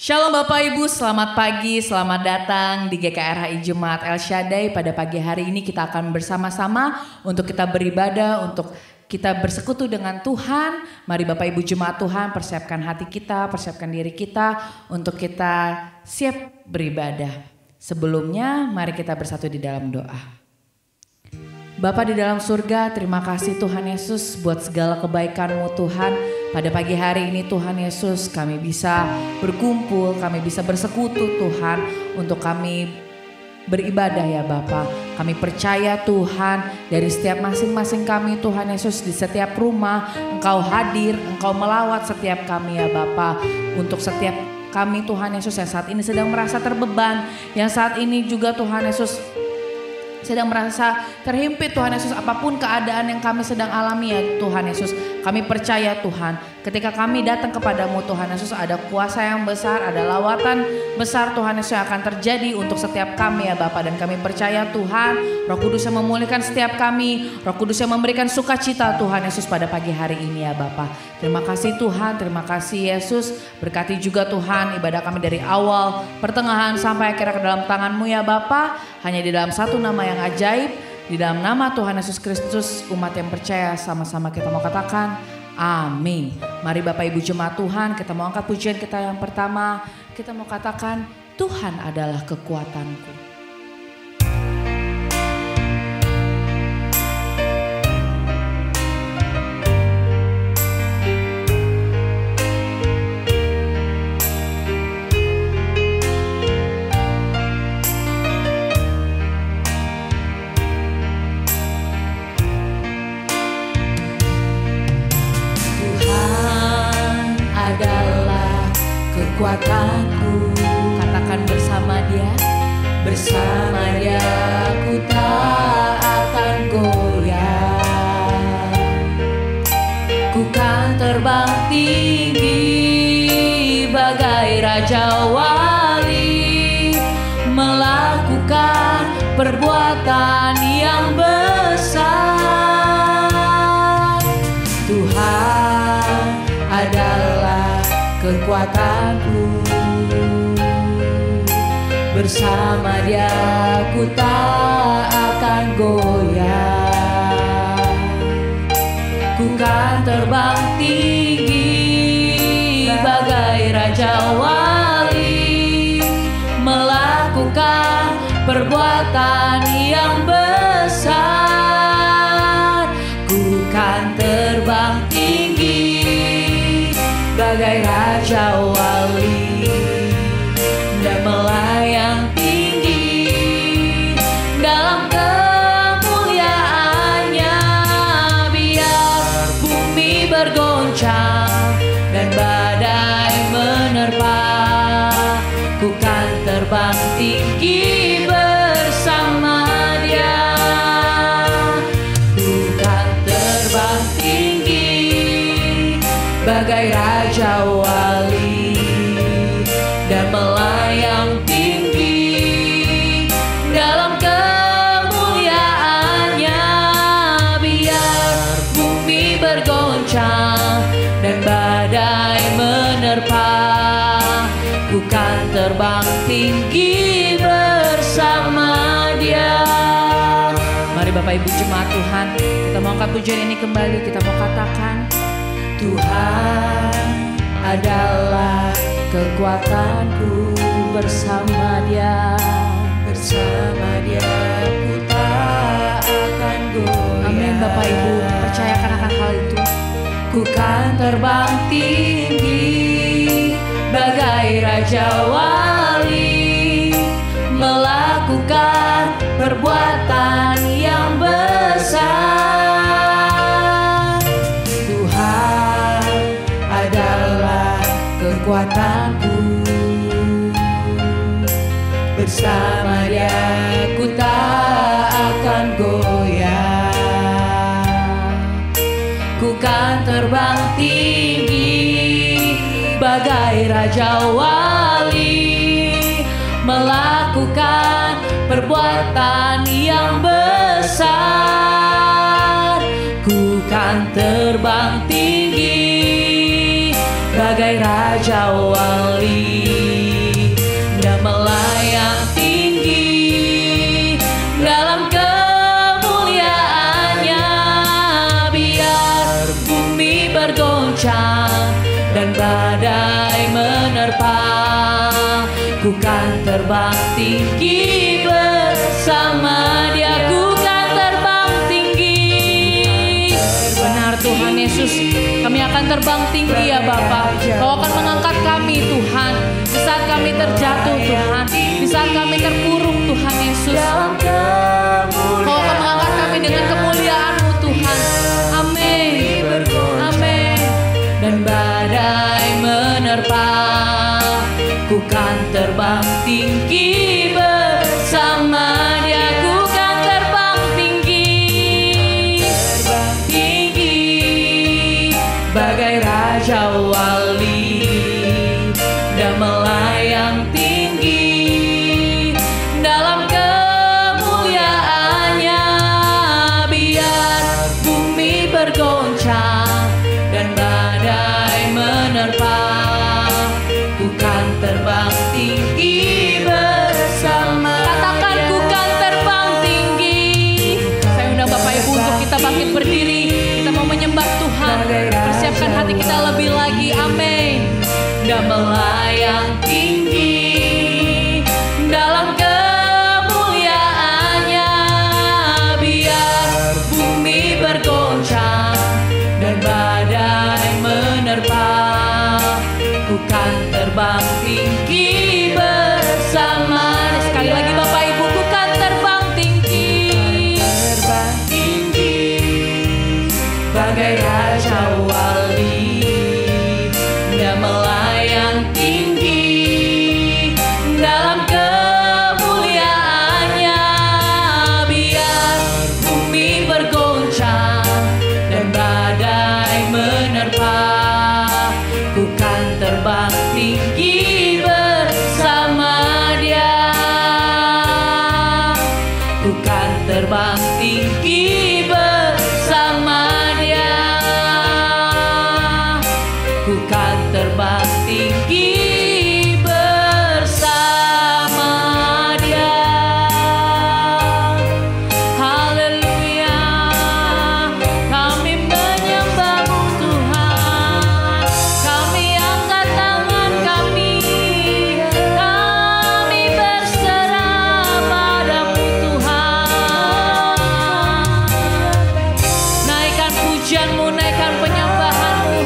Shalom Bapak Ibu, selamat pagi, selamat datang di GKRHI Jemaat El Shaddai. Pada pagi hari ini kita akan bersama-sama untuk kita beribadah, untuk kita bersekutu dengan Tuhan. Mari Bapak Ibu Jemaat Tuhan, persiapkan hati kita, persiapkan diri kita untuk kita siap beribadah. Sebelumnya mari kita bersatu di dalam doa. Bapa di dalam surga, terima kasih Tuhan Yesus buat segala kebaikan-Mu Tuhan. Pada pagi hari ini Tuhan Yesus, kami bisa berkumpul, kami bisa bersekutu Tuhan untuk kami beribadah ya Bapa. Kami percaya Tuhan dari setiap masing-masing kami Tuhan Yesus, di setiap rumah Engkau hadir, Engkau melawat setiap kami ya Bapa. Untuk setiap kami Tuhan Yesus yang saat ini sedang merasa terbeban, yang saat ini juga Tuhan Yesus sedang merasa terhimpit Tuhan Yesus, apapun keadaan yang kami sedang alami ya Tuhan Yesus, kami percaya Tuhan, ketika kami datang kepadamu Tuhan Yesus, ada kuasa yang besar, ada lawatan besar Tuhan Yesus yang akan terjadi untuk setiap kami ya Bapa. Dan kami percaya Tuhan, Roh Kudus yang memulihkan setiap kami, Roh Kudus yang memberikan sukacita Tuhan Yesus pada pagi hari ini ya Bapa. Terima kasih Tuhan, terima kasih Yesus. Berkati juga Tuhan ibadah kami dari awal, pertengahan sampai akhirnya ke dalam tangan-Mu ya Bapa. Hanya di dalam satu nama yang ajaib, di dalam nama Tuhan Yesus Kristus, umat yang percaya sama-sama kita mau katakan amin. Mari Bapak Ibu Jemaat Tuhan, kita mau angkat pujian kita yang pertama. Kita mau katakan Tuhan adalah kekuatanku. Kekuatanku, katakan bersama Dia, bersama Dia ku tak akan goyah. Ku kan terbang tinggi bagai Raja Wali, melakukan perbuatan yang besar. Tuhan adalah kekuatanku, bersama Dia ku tak akan goyah. Ku kan terbang tinggi bagai Raja Wali, melakukan perbuatan yang besar. Ku kan terbang tinggi bagai Raja Wali dan melayang tinggi dalam kemuliaannya. Biar bumi bergoncang dan badai menerpa, ku kan terbang tinggi bersama Dia. Ku kan terbang tinggi bagai Raja Wali dan melayang tinggi dalam kemuliaannya. Biar bumi bergoncang dan badai menerpa, ku kan terbang tinggi bersama Dia. Mari Bapak Ibu Jemaat Tuhan, kita mau angkat pujian ini kembali, kita mau katakan Tuhan adalah kekuatanku, bersama Dia, bersama Dia ku tak akan goyah. Amin Bapak Ibu, percayakan akan hal itu. Ku kan terbang tinggi bagai Raja Wali, melakukan perbuatan yang besar. Tuhan adalah kekuatanku, bersama Dia ku tak akan goyah. Ku kan terbang tinggi bagai Raja Wali, melakukan perbuatan yang besar. Ku kan terbang tinggi bagai Raja Wali, dan melayang tinggi dalam kemuliaannya. Biar bumi bergoncang dan badai menerpa, ku kan terbang tinggi bersama Dia. Ku kan terbang tinggi. Benar Tuhan Yesus, kami akan terbang tinggi ya Bapa. Kau akan mengangkat kami Tuhan, di saat kami terjatuh Tuhan, di saat kami terpuruk Tuhan Yesus. Kau akan mengangkat kami dengan kemuliaan-Mu Tuhan. Amin. Amin. Dan badai menerpa, ku kan terbang tinggi bersama Dia. Ku kan terbang tinggi, tinggi bagai Raja Wali, dan melayang tinggi dalam kemuliaannya. Biar bumi bergoncang dan badai menerpa, ku kan terbang tinggi bersama. Katakan ku kan terbang tinggi. Saya undang Bapak Ibu untuk kita bangkit berdiri. Kita mau menyembah Tuhan. Persiapkan hati kita lebih lagi. Amin. Dan melayang tinggi dalam kemuliaannya. Biar bumi bergoncang dan badai menerpa, ku kan terbang tinggi bersama. Sekali lagi Bapak Ibu, ku kan terbang tinggi, terbang tinggi bagai Raja Wali, dan melayang tinggi dalam kemuliaannya. Biar bumi bergoncang dan badai menerpa, ku kan terbang tinggi bersama Dia. Ku kan terbang tinggi bersama Dia. Ku kan terbang tinggi bersama Dia. Haleluya, kami menyembah-Mu Tuhan. Kami angkat tangan kami, kami berserah padamu Tuhan. Naikkan pujian-Mu, naikkan penyembahan-Mu.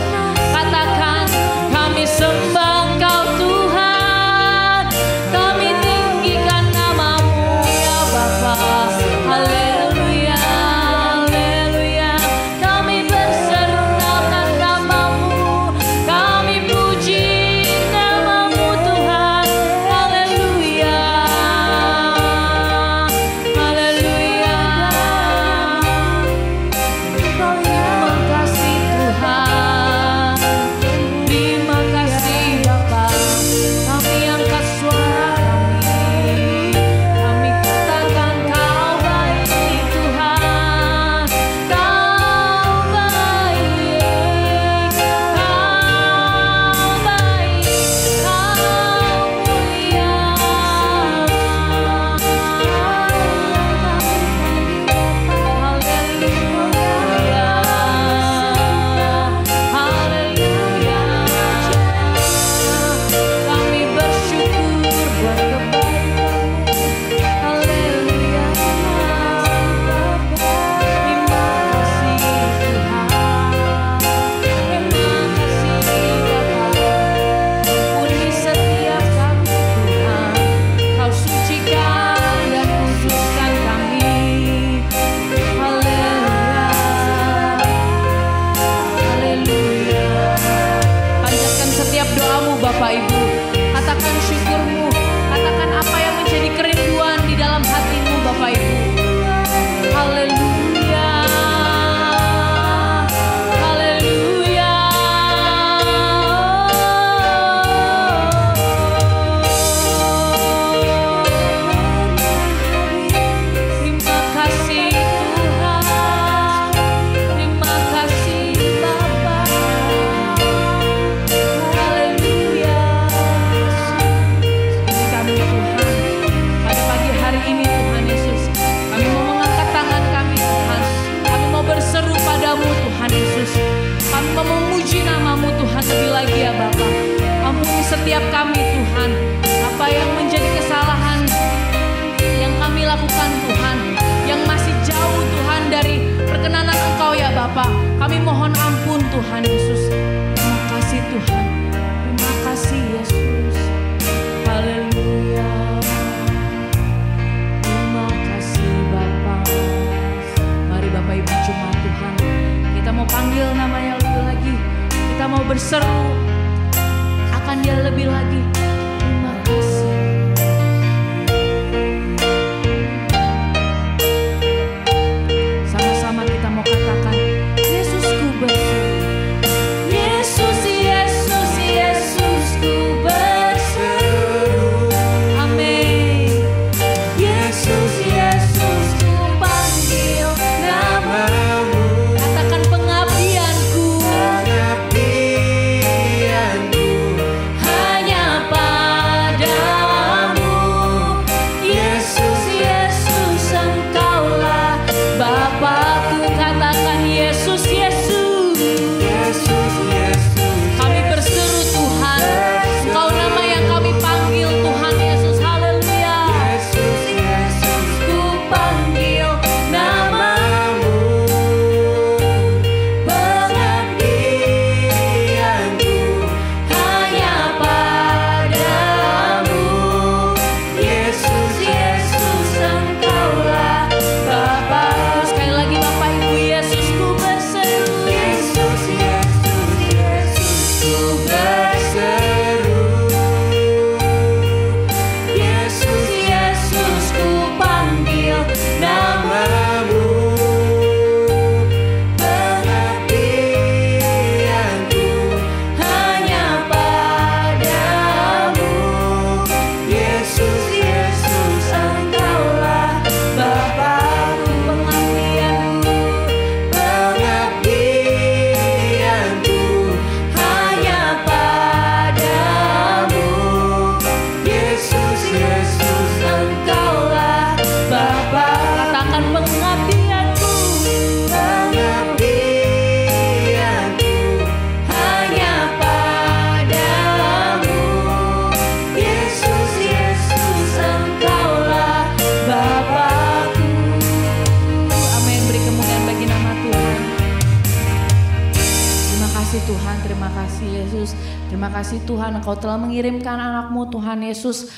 Katakan kami sembah Engkau Tuhan, kami tinggikan nama-Mu ya Bapa. Haleluya, haleluya, kami berserukan nama-Mu, kami puji nama-Mu Tuhan. Haleluya, haleluya. Terima kasih Kami mohon ampun Tuhan Yesus. Terima kasih Tuhan. Terima kasih Yesus. Haleluya. Terima kasih Bapa. Mari Bapak Ibu jemaat Tuhan, kita mau panggil namanya lebih lagi. Kita mau berseru akan Dia lebih lagi. Terima kasih. Sama-sama kita mau katakan, Yesusku berseru. Yesus, Yesus, Yesusku berseru. Amin. Yesus, Yesus, ku panggil namamu. Katakan pengabdianku. Pengabdianku hanya padamu. Yesus, Yesus, Engkaulah Bapakku. Katakan Yesus, Yesus. Yesus, Yesus. Kami berseru Tuhan. Engkau nama yang kami panggil Tuhan Yesus. Haleluya. Yesus, Yesus, ku panggil namamu. Pengabdianku hanya padamu. Yesus, Yesus, Engkaulah Bapa. Sekali lagi Bapak Ibu, Yesus ku berseru. Yesus, Yesus, Yesus ku berseru. Yesus, Yesus, ku panggil namamu. Pengabdianku hanya padamu. Yesus, Yesus, Engkaulah Bapakku. Pengabdianku, pengabdianku hanya padamu. Yesus, Yesus, Engkaulah Bapa. Katakan pengabdianku. Pengabdianku hanya padamu. Yesus, Yesus, Engkaulah Bapakku. Amin. Beri kemuliaan bagi nama Tuhan. Terima kasih Tuhan, terima kasih Yesus. Terima kasih Tuhan, Engkau telah mengirimkan anak-Mu Tuhan Yesus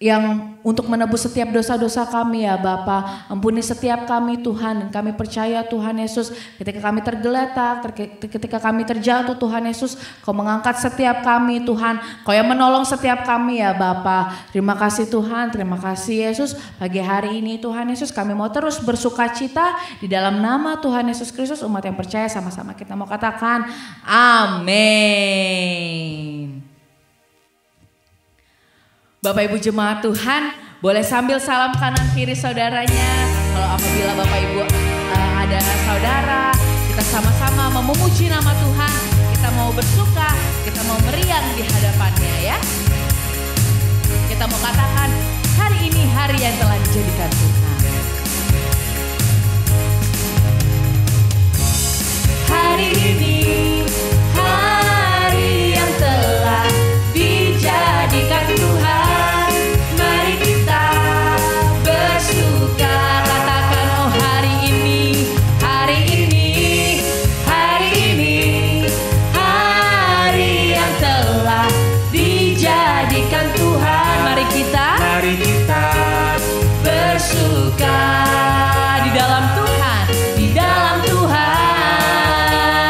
yang untuk menebus setiap dosa-dosa kami ya Bapa. Ampuni setiap kami Tuhan. Dan kami percaya Tuhan Yesus, ketika kami tergeletak, ketika kami terjatuh Tuhan Yesus, Kau mengangkat setiap kami Tuhan. Kau yang menolong setiap kami ya Bapa. Terima kasih Tuhan, terima kasih Yesus. Pagi hari ini Tuhan Yesus, kami mau terus bersuka cita di dalam nama Tuhan Yesus Kristus. Umat yang percaya sama-sama kita mau katakan amin. Bapak Ibu jemaat Tuhan, boleh sambil salam kanan kiri saudaranya. Kalau apabila Bapak Ibu ada saudara, kita sama-sama memuji nama Tuhan. Kita mau bersuka, kita mau meriang di hadapannya ya. Kita mau katakan, hari ini hari yang telah dijadikan Tuhan. Hari ini hari yang telah dijadikan Tuhan. Mari kita bersuka. Katakan oh hari ini hari yang telah dijadikan Tuhan. Mari kita bersuka di dalam Tuhan, di dalam Tuhan.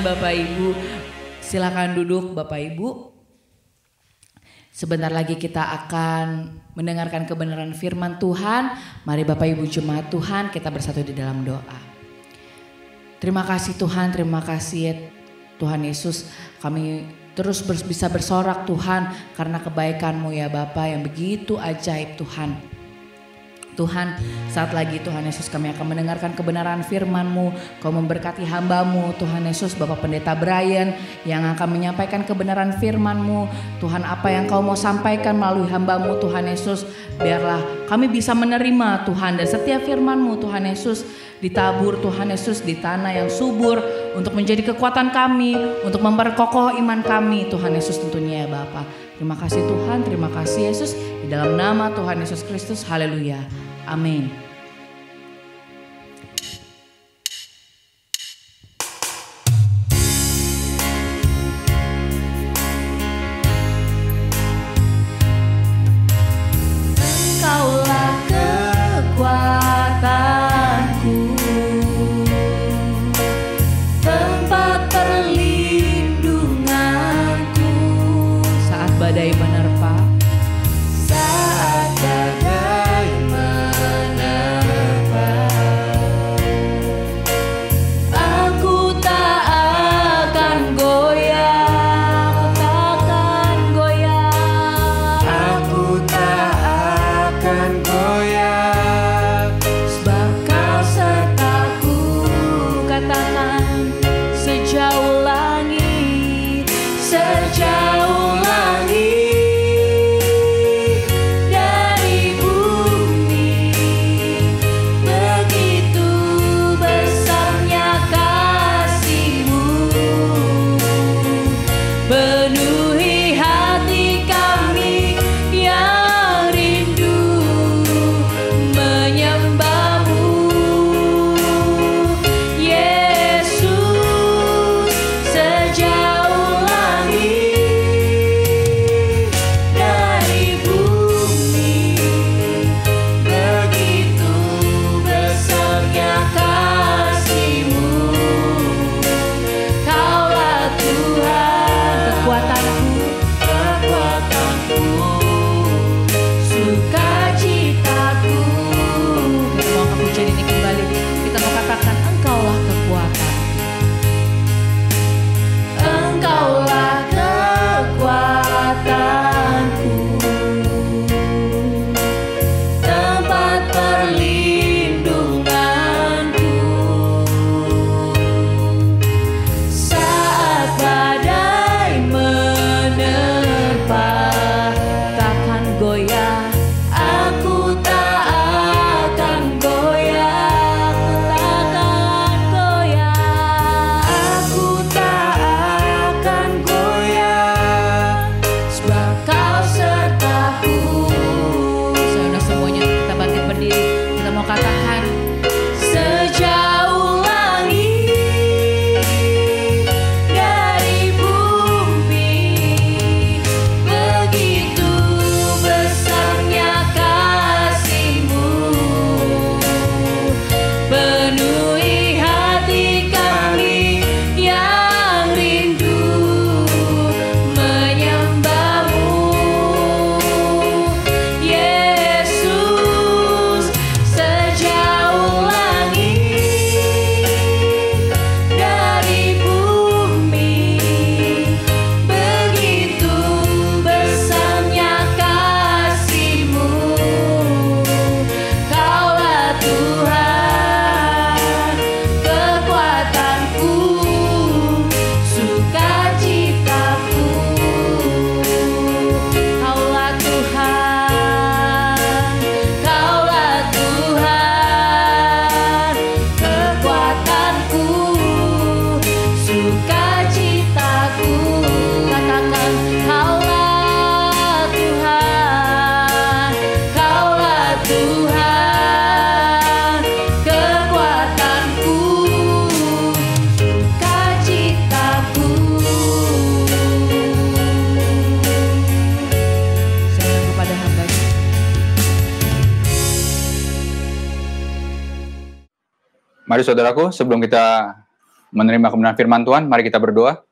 Tuhan Bapak Ibu. Silakan duduk Bapak Ibu. Sebentar lagi kita akan mendengarkan kebenaran firman Tuhan. Mari Bapak Ibu jemaat Tuhan, kita bersatu di dalam doa. Terima kasih Tuhan, terima kasih Tuhan Yesus. Kami terus bisa bersorak Tuhan karena kebaikan-Mu ya Bapa yang begitu ajaib Tuhan. Tuhan, saat lagi Tuhan Yesus kami akan mendengarkan kebenaran firman-Mu. Kau memberkati hamba-Mu Tuhan Yesus, Bapak Pendeta Brian yang akan menyampaikan kebenaran firman-Mu. Tuhan, apa yang Kau mau sampaikan melalui hamba-Mu Tuhan Yesus, biarlah kami bisa menerima Tuhan, dan setiap firman-Mu Tuhan Yesus ditabur Tuhan Yesus di tanah yang subur untuk menjadi kekuatan kami, untuk memperkokoh iman kami Tuhan Yesus tentunya ya Bapa. Terima kasih Tuhan, terima kasih Yesus, di dalam nama Tuhan Yesus Kristus, haleluya, amin. Engkaulah kekuatanku, tempat perlindunganku saat badai menerpa. Saat badai menerpa, aku tak akan goyah, aku tak akan goyah, sebab Kau sertaku. Katakan sejauh langit, sejauh langit dari bumi, begitu besarnya kasih-Mu, penuhi hati kami yang rindu menyembah-Mu. Yesus, sejauh langit dari bumi, begitu besarnya kasih-Mu. Kaulah Tuhan, kekuatanku, sukacitaku. Kita mau ke pujian ini kembali. Kita mau katakan Engkaulah kekuatan. Engkaulah kekuatanku, tempat perlindunganku. Saat badai menerpa, takkan goyah, aku tak akan goyah, aku tak akan goyah, sebab Kau sertaku. Saudara semuanya, kita bangkit berdiri, kita mau katakan sejauh langit dari bumi, begitu besarnya kasih-Mu, penuhi hati kami yang rindu menyembah-Mu. Yesus, sejauh langit dari bumi, begitu besarnya kasih-Mu. Kaulah Tuhan, kekuatanku, sukacitaku. Kaulah Tuhan, kekuatanku, sukacitaku. Katakan Kaulah Tuhan, kekuatanku, sukacitaku. Serahkan kepada hamba-Nya. Mari saudaraku, sebelum kita menerima kebenaran firman Tuhan. Mari kita berdoa.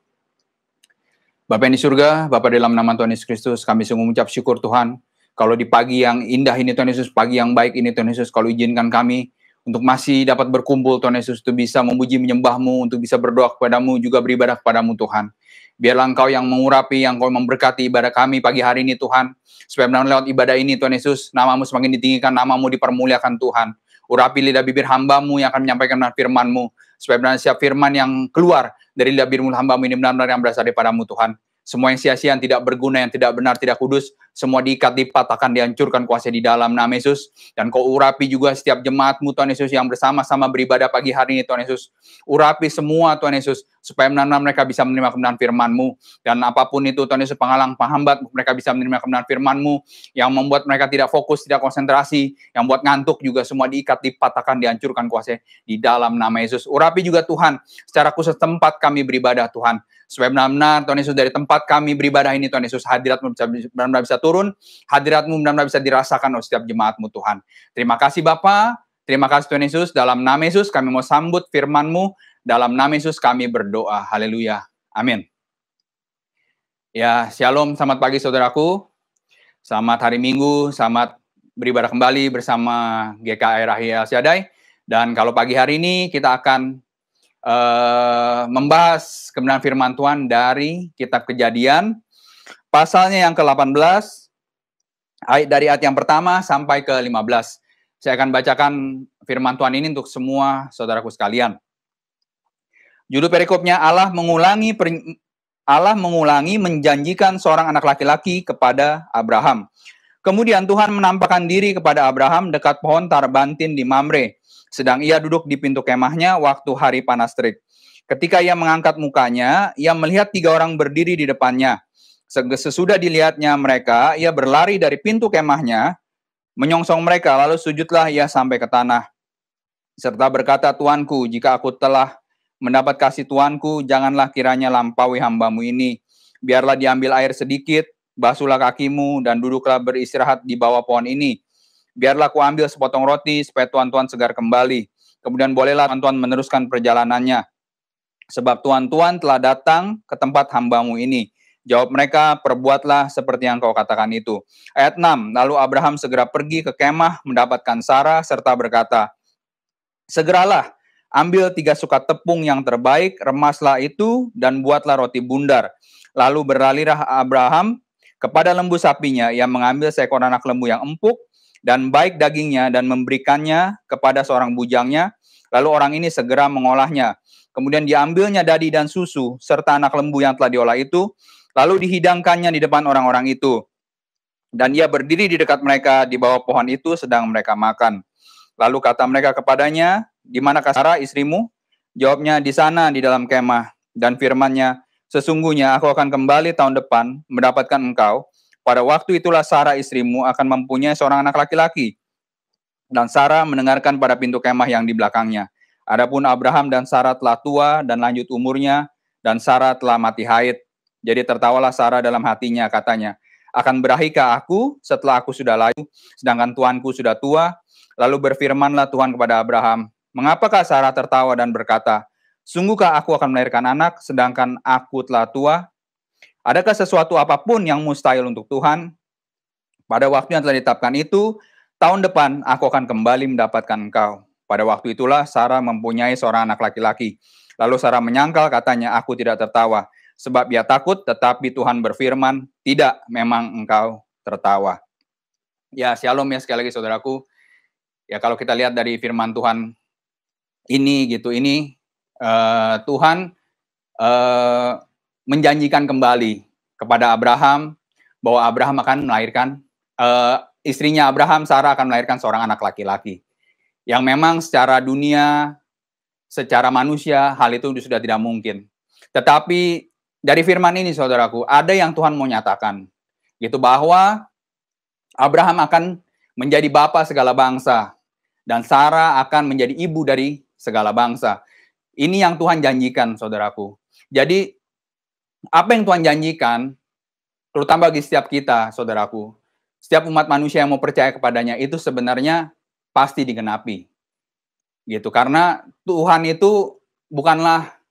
Bapa yang di surga, Bapa dalam nama Tuhan Yesus Kristus, kami sungguh mengucap syukur Tuhan. Kalau di pagi yang indah ini Tuhan Yesus, pagi yang baik ini Tuhan Yesus, kalau izinkan kami untuk masih dapat berkumpul Tuhan Yesus, untuk bisa memuji menyembah-Mu, untuk bisa berdoa kepadamu, juga beribadah kepadamu Tuhan. Biarlah Engkau yang mengurapi, yang Engkau memberkati ibadah kami pagi hari ini Tuhan. Supaya lewat ibadah ini Tuhan Yesus, nama-Mu semakin ditinggikan, nama-Mu dipermuliakan Tuhan. Urapi lidah bibir hamba-Mu yang akan menyampaikan firman-Mu. Supaya benar setiap firman yang keluar dari lidah bibir hamba-Mu ini benar-benar yang berasal daripada-Mu Tuhan. Semua yang sia-sia, yang tidak berguna, yang tidak benar, tidak kudus, semua diikat, dipatahkan, dihancurkan kuasa di dalam nama Yesus. Dan Kau urapi juga setiap jemaat-Mu Tuhan Yesus yang bersama-sama beribadah pagi hari ini Tuhan Yesus. Urapi semua Tuhan Yesus, supaya benar-benar mereka bisa menerima kebenaran firman-Mu. Dan apapun itu Tuhan Yesus, penghalang, penghambat, mereka bisa menerima kebenaran firman-Mu, yang membuat mereka tidak fokus, tidak konsentrasi, yang buat ngantuk juga semua diikat, dipatahkan, dihancurkan kuasa di dalam nama Yesus. Urapi juga Tuhan, secara khusus tempat kami beribadah Tuhan. Supaya benar-benar Tuhan Yesus dari tempat kami beribadah ini Tuhan Yesus, hadirat-Mu benar-benar bisa turun, hadirat-Mu benar-benar bisa dirasakan oleh setiap jemaat-Mu Tuhan. Terima kasih Bapa, terima kasih Tuhan Yesus, dalam nama Yesus kami mau sambut firman-Mu, dalam nama Yesus kami berdoa, haleluya, amin. Ya, shalom, selamat pagi saudaraku, selamat hari Minggu, selamat beribadah kembali bersama GKRHI El Shaddai. Dan kalau pagi hari ini kita akan membahas kebenaran firman Tuhan dari kitab Kejadian, pasalnya yang ke-18, dari ayat yang pertama sampai ke-15. Saya akan bacakan firman Tuhan ini untuk semua saudaraku sekalian. Judul perikopnya, Allah mengulangi menjanjikan seorang anak laki-laki kepada Abraham. Kemudian Tuhan menampakkan diri kepada Abraham dekat pohon tarbantin di Mamre, sedang ia duduk di pintu kemahnya waktu hari panas terik. Ketika ia mengangkat mukanya, ia melihat 3 orang berdiri di depannya. Sesudah dilihatnya mereka, ia berlari dari pintu kemahnya, menyongsong mereka, lalu sujudlah ia sampai ke tanah. Serta berkata, Tuanku, jika aku telah mendapat kasih Tuanku, janganlah kiranya lampaui hamba-Mu ini. Biarlah diambil air sedikit, basuhlah kakimu, dan duduklah beristirahat di bawah pohon ini. Biarlah aku ambil sepotong roti, supaya tuan-tuan segar kembali. Kemudian bolehlah tuan-tuan meneruskan perjalanannya. Sebab tuan-tuan telah datang ke tempat hamba-Mu ini. Jawab mereka, perbuatlah seperti yang kau katakan itu. Ayat 6, lalu Abraham segera pergi ke kemah, mendapatkan Sarah, serta berkata, segeralah, ambil 3 sukat tepung yang terbaik, remaslah itu, dan buatlah roti bundar. Lalu beralihlah Abraham kepada lembu sapinya. Ia mengambil seekor anak lembu yang empuk, dan baik dagingnya, dan memberikannya kepada seorang bujangnya. Lalu orang ini segera mengolahnya. Kemudian diambilnya dadi dan susu, serta anak lembu yang telah diolah itu, lalu dihidangkannya di depan orang-orang itu. Dan ia berdiri di dekat mereka di bawah pohon itu, sedang mereka makan. Lalu kata mereka kepadanya, di manakah Sarah istrimu? Jawabnya, di sana, di dalam kemah. Dan firman-Nya, sesungguhnya aku akan kembali tahun depan, mendapatkan engkau. Pada waktu itulah Sarah istrimu akan mempunyai seorang anak laki-laki. Dan Sarah mendengarkan pada pintu kemah yang di belakangnya. Adapun Abraham dan Sarah telah tua dan lanjut umurnya, dan Sarah telah mati haid. Jadi tertawalah Sarah dalam hatinya, katanya, akan berahikah aku setelah aku sudah layu, sedangkan tuanku sudah tua? Lalu berfirmanlah Tuhan kepada Abraham, mengapakah Sarah tertawa dan berkata, sungguhkah aku akan melahirkan anak, sedangkan aku telah tua? Adakah sesuatu apapun yang mustahil untuk Tuhan? Pada waktu yang telah ditetapkan itu, tahun depan aku akan kembali mendapatkan engkau. Pada waktu itulah Sarah mempunyai seorang anak laki-laki. Lalu Sarah menyangkal, katanya, aku tidak tertawa. Sebab ia takut, tetapi Tuhan berfirman, tidak, memang engkau tertawa. Ya, shalom ya sekali lagi saudaraku. Ya, kalau kita lihat dari firman Tuhan ini Tuhan menjanjikan kembali kepada Abraham bahwa Abraham akan melahirkan, istrinya Abraham, Sarah, akan melahirkan seorang anak laki-laki. Yang memang secara dunia, secara manusia, hal itu sudah tidak mungkin. Tetapi dari firman ini saudaraku, ada yang Tuhan mau nyatakan, gitu, bahwa Abraham akan menjadi bapa segala bangsa, dan Sarah akan menjadi ibu dari segala bangsa. Ini yang Tuhan janjikan saudaraku. Jadi apa yang Tuhan janjikan, terutama bagi setiap kita, saudaraku, setiap umat manusia yang mau percaya kepadanya, itu sebenarnya pasti digenapi. Gitu, karena Tuhan itu bukanlah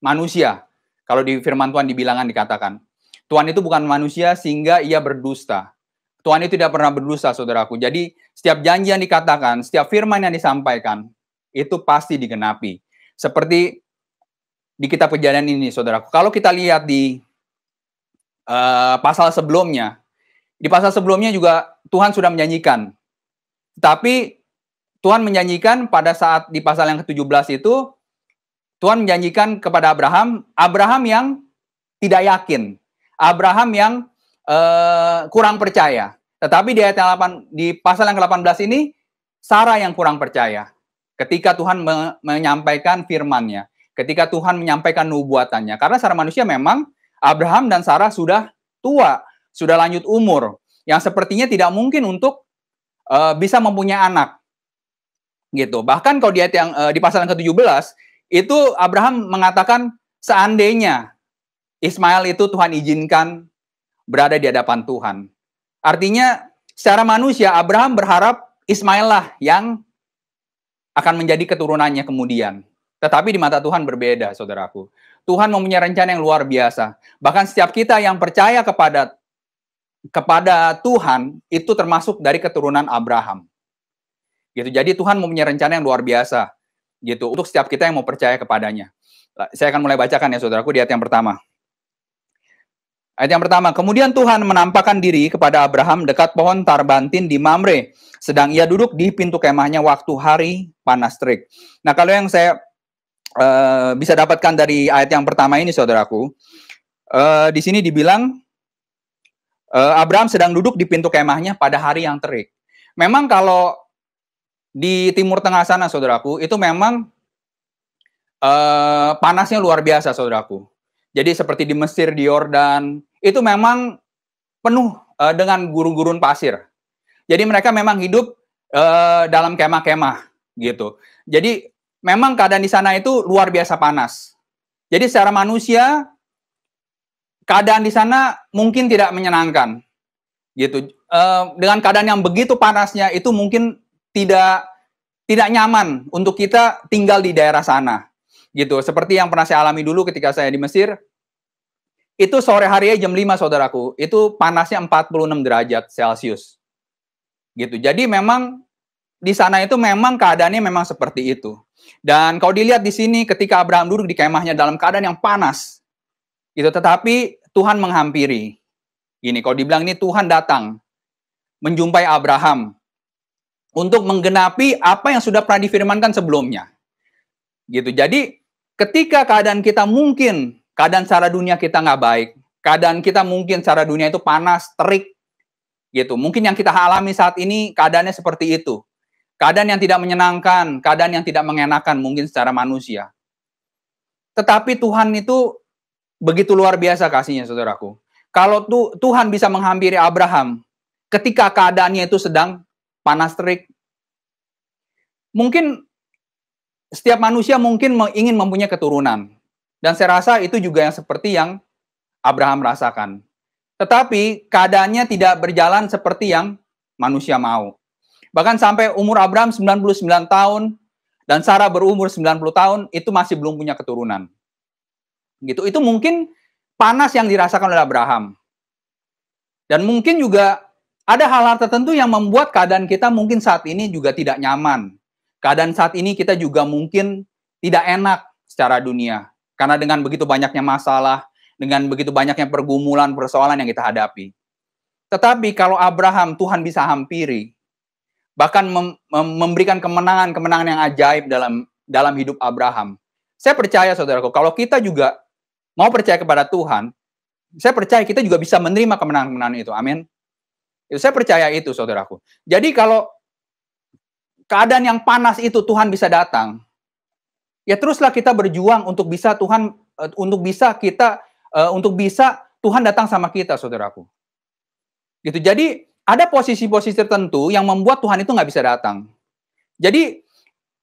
manusia. Kalau di firman Tuhan di Bilangan dikatakan, Tuhan itu bukan manusia sehingga ia berdusta. Tuhan itu tidak pernah berdusta, saudaraku. Jadi, setiap janji yang dikatakan, setiap firman yang disampaikan, itu pasti digenapi. Seperti di kitab Kejadian ini, saudaraku. Kalau kita lihat di pasal sebelumnya, di pasal sebelumnya juga Tuhan sudah menjanjikan. Tapi Tuhan menjanjikan pada saat di pasal yang ke-17 itu, Tuhan menjanjikan kepada Abraham yang tidak yakin. Abraham yang kurang percaya. Tetapi di ayat yang 8, di pasal yang ke-18 ini, Sarah yang kurang percaya. Ketika Tuhan menyampaikan firman-Nya, ketika Tuhan menyampaikan nubuatannya. Karena secara manusia memang Abraham dan Sarah sudah tua, sudah lanjut umur, yang sepertinya tidak mungkin untuk bisa mempunyai anak. Gitu. Bahkan kalau di ayat yang di pasal yang ke-17, itu Abraham mengatakan seandainya Ismail itu Tuhan izinkan berada di hadapan Tuhan. Artinya secara manusia Abraham berharap Ismail lah yang akan menjadi keturunannya kemudian. Tetapi di mata Tuhan berbeda, saudaraku. Tuhan mempunyai rencana yang luar biasa. Bahkan setiap kita yang percaya kepada Tuhan itu termasuk dari keturunan Abraham. Gitu. Jadi Tuhan mempunyai rencana yang luar biasa gitu untuk setiap kita yang mau percaya kepadanya. Saya akan mulai bacakan ya saudaraku di ayat yang pertama. Ayat yang pertama, kemudian Tuhan menampakkan diri kepada Abraham dekat pohon tarbantin di Mamre, sedang ia duduk di pintu kemahnya waktu hari panas terik. Nah, kalau yang saya bisa dapatkan dari ayat yang pertama ini, saudaraku, di sini dibilang Abraham sedang duduk di pintu kemahnya pada hari yang terik. Memang kalau di Timur Tengah sana, saudaraku, itu memang panasnya luar biasa, saudaraku. Jadi seperti di Mesir, di Yordan, itu memang penuh dengan gurun-gurun pasir. Jadi mereka memang hidup dalam kemah-kemah gitu. Jadi memang keadaan di sana itu luar biasa panas. Jadi secara manusia keadaan di sana mungkin tidak menyenangkan gitu. Dengan keadaan yang begitu panasnya itu mungkin tidak nyaman untuk kita tinggal di daerah sana. Gitu. Seperti yang pernah saya alami dulu ketika saya di Mesir. Itu sore hari jam 5, saudaraku. Itu panasnya 46 derajat Celcius. Gitu. Jadi memang di sana itu memang keadaannya memang seperti itu. Dan kalau dilihat di sini ketika Abraham duduk di kemahnya dalam keadaan yang panas. Gitu, tetapi Tuhan menghampiri. Ini kalau dibilang ini Tuhan datang menjumpai Abraham untuk menggenapi apa yang sudah pernah difirmankan sebelumnya. Gitu. Jadi ketika keadaan kita mungkin keadaan secara dunia kita nggak baik, keadaan kita mungkin secara dunia itu panas, terik, gitu. Mungkin yang kita alami saat ini keadaannya seperti itu. Keadaan yang tidak menyenangkan, keadaan yang tidak mengenakan mungkin secara manusia. Tetapi Tuhan itu begitu luar biasa kasihnya, saudaraku. Kalau Tuhan bisa menghampiri Abraham ketika keadaannya itu sedang panas terik, mungkin setiap manusia mungkin ingin mempunyai keturunan. Dan saya rasa itu juga yang seperti yang Abraham rasakan. Tetapi keadaannya tidak berjalan seperti yang manusia mau. Bahkan sampai umur Abraham 99 tahun dan Sarah berumur 90 tahun itu masih belum punya keturunan. Gitu. Itu mungkin panas yang dirasakan oleh Abraham. Dan mungkin juga ada hal-hal tertentu yang membuat keadaan kita mungkin saat ini juga tidak nyaman. Keadaan saat ini kita juga mungkin tidak enak secara dunia. Karena dengan begitu banyaknya masalah, dengan begitu banyaknya pergumulan, persoalan yang kita hadapi. Tetapi kalau Abraham Tuhan bisa hampiri, bahkan memberikan kemenangan yang ajaib dalam hidup Abraham. Saya percaya, saudaraku, kalau kita juga mau percaya kepada Tuhan, saya percaya kita juga bisa menerima kemenangan-kemenangan itu. Amin. Saya percaya itu, saudaraku. Jadi kalau keadaan yang panas itu Tuhan bisa datang, ya teruslah kita berjuang untuk bisa Tuhan datang sama kita, saudaraku. Gitu. Jadi ada posisi-posisi tertentu yang membuat Tuhan itu nggak bisa datang. Jadi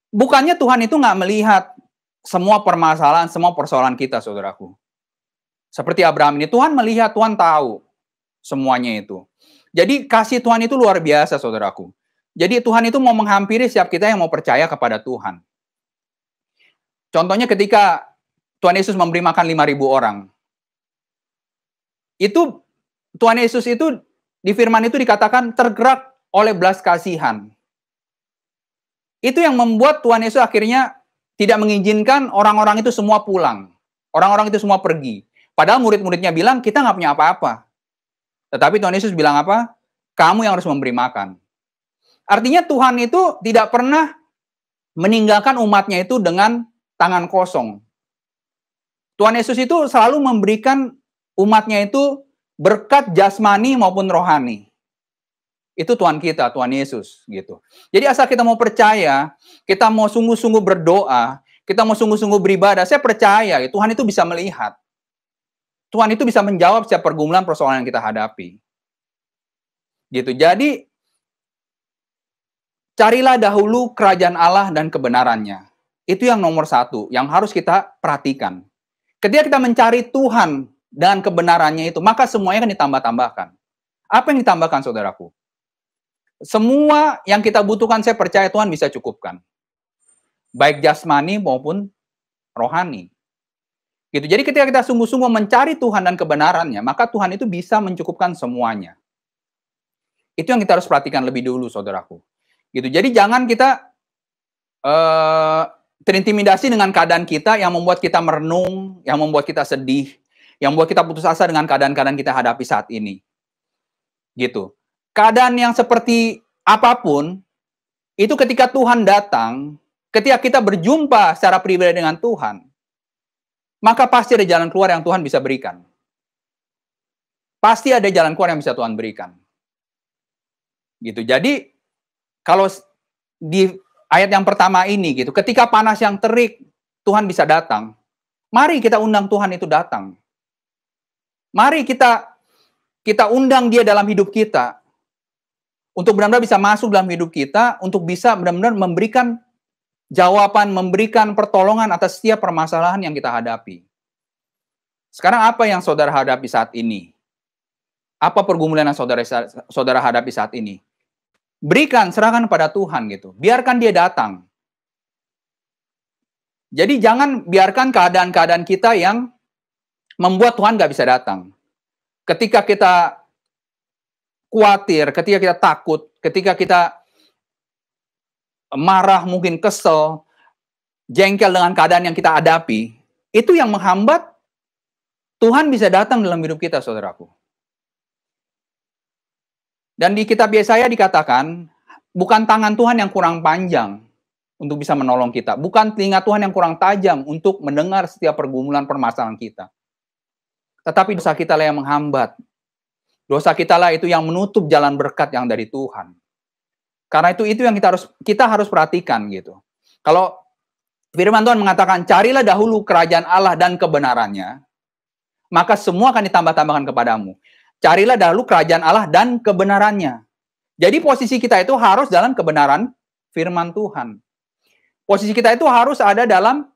bukannya Tuhan itu nggak melihat semua permasalahan, semua persoalan kita, saudaraku. Seperti Abraham ini, Tuhan melihat, Tuhan tahu semuanya itu. Jadi kasih Tuhan itu luar biasa, saudaraku. Jadi Tuhan itu mau menghampiri setiap kita yang mau percaya kepada Tuhan. Contohnya ketika Tuhan Yesus memberi makan 5.000 orang. Itu Tuhan Yesus itu di firman itu dikatakan tergerak oleh belas kasihan. Itu yang membuat Tuhan Yesus akhirnya tidak mengizinkan orang-orang itu semua pulang. Orang-orang itu semua pergi. Padahal murid-muridnya bilang, kita nggak punya apa-apa. Tetapi Tuhan Yesus bilang apa? Kamu yang harus memberi makan. Artinya Tuhan itu tidak pernah meninggalkan umatnya itu dengan tangan kosong. Tuhan Yesus itu selalu memberikan umatnya itu berkat jasmani maupun rohani. Itu Tuhan kita, Tuhan Yesus gitu. Jadi asal kita mau percaya, kita mau sungguh-sungguh berdoa, kita mau sungguh-sungguh beribadah, saya percaya Tuhan itu bisa melihat. Tuhan itu bisa menjawab setiap pergumulan persoalan yang kita hadapi. Gitu. Jadi carilah dahulu kerajaan Allah dan kebenarannya. Itu yang nomor satu, yang harus kita perhatikan. Ketika kita mencari Tuhan dan kebenarannya itu, maka semuanya kan ditambah-tambahkan. Apa yang ditambahkan, saudaraku? Semua yang kita butuhkan, saya percaya Tuhan bisa cukupkan. Baik jasmani maupun rohani. Gitu. Jadi ketika kita sungguh-sungguh mencari Tuhan dan kebenarannya, maka Tuhan itu bisa mencukupkan semuanya. Itu yang kita harus perhatikan lebih dulu, saudaraku. Gitu. Jadi jangan kita terintimidasi dengan keadaan kita yang membuat kita merenung, yang membuat kita sedih, yang membuat kita putus asa dengan keadaan-keadaan kita hadapi saat ini. Gitu. Keadaan yang seperti apapun, itu ketika Tuhan datang, ketika kita berjumpa secara pribadi dengan Tuhan, maka pasti ada jalan keluar yang Tuhan bisa berikan. Pasti ada jalan keluar yang bisa Tuhan berikan. Gitu. Jadi, kalau di ayat yang pertama ini, gitu, ketika panas yang terik, Tuhan bisa datang. Mari kita undang Tuhan itu datang. Mari kita undang dia dalam hidup kita. Untuk benar-benar bisa masuk dalam hidup kita, untuk bisa benar-benar memberikan jawaban, memberikan pertolongan atas setiap permasalahan yang kita hadapi. Sekarang apa yang saudara hadapi saat ini? Apa pergumulan yang saudara hadapi saat ini? Berikan, serahkan pada Tuhan gitu. Biarkan dia datang. Jadi jangan biarkan keadaan-keadaan kita yang membuat Tuhan nggak bisa datang. Ketika kita khawatir, ketika kita takut, ketika kita marah, mungkin kesel, jengkel dengan keadaan yang kita hadapi, itu yang menghambat Tuhan bisa datang dalam hidup kita, saudaraku. Dan di kitab Yesaya dikatakan, bukan tangan Tuhan yang kurang panjang untuk bisa menolong kita. Bukan telinga Tuhan yang kurang tajam untuk mendengar setiap pergumulan permasalahan kita. Tetapi dosa kita lah yang menghambat. Dosa kita lah itu yang menutup jalan berkat yang dari Tuhan. Karena itu yang kita harus perhatikan gitu. Kalau firman Tuhan mengatakan, carilah dahulu kerajaan Allah dan kebenarannya, maka semua akan ditambah-tambahkan kepadamu. Carilah dahulu kerajaan Allah dan kebenarannya. Jadi posisi kita itu harus dalam kebenaran firman Tuhan. Posisi kita itu harus ada dalam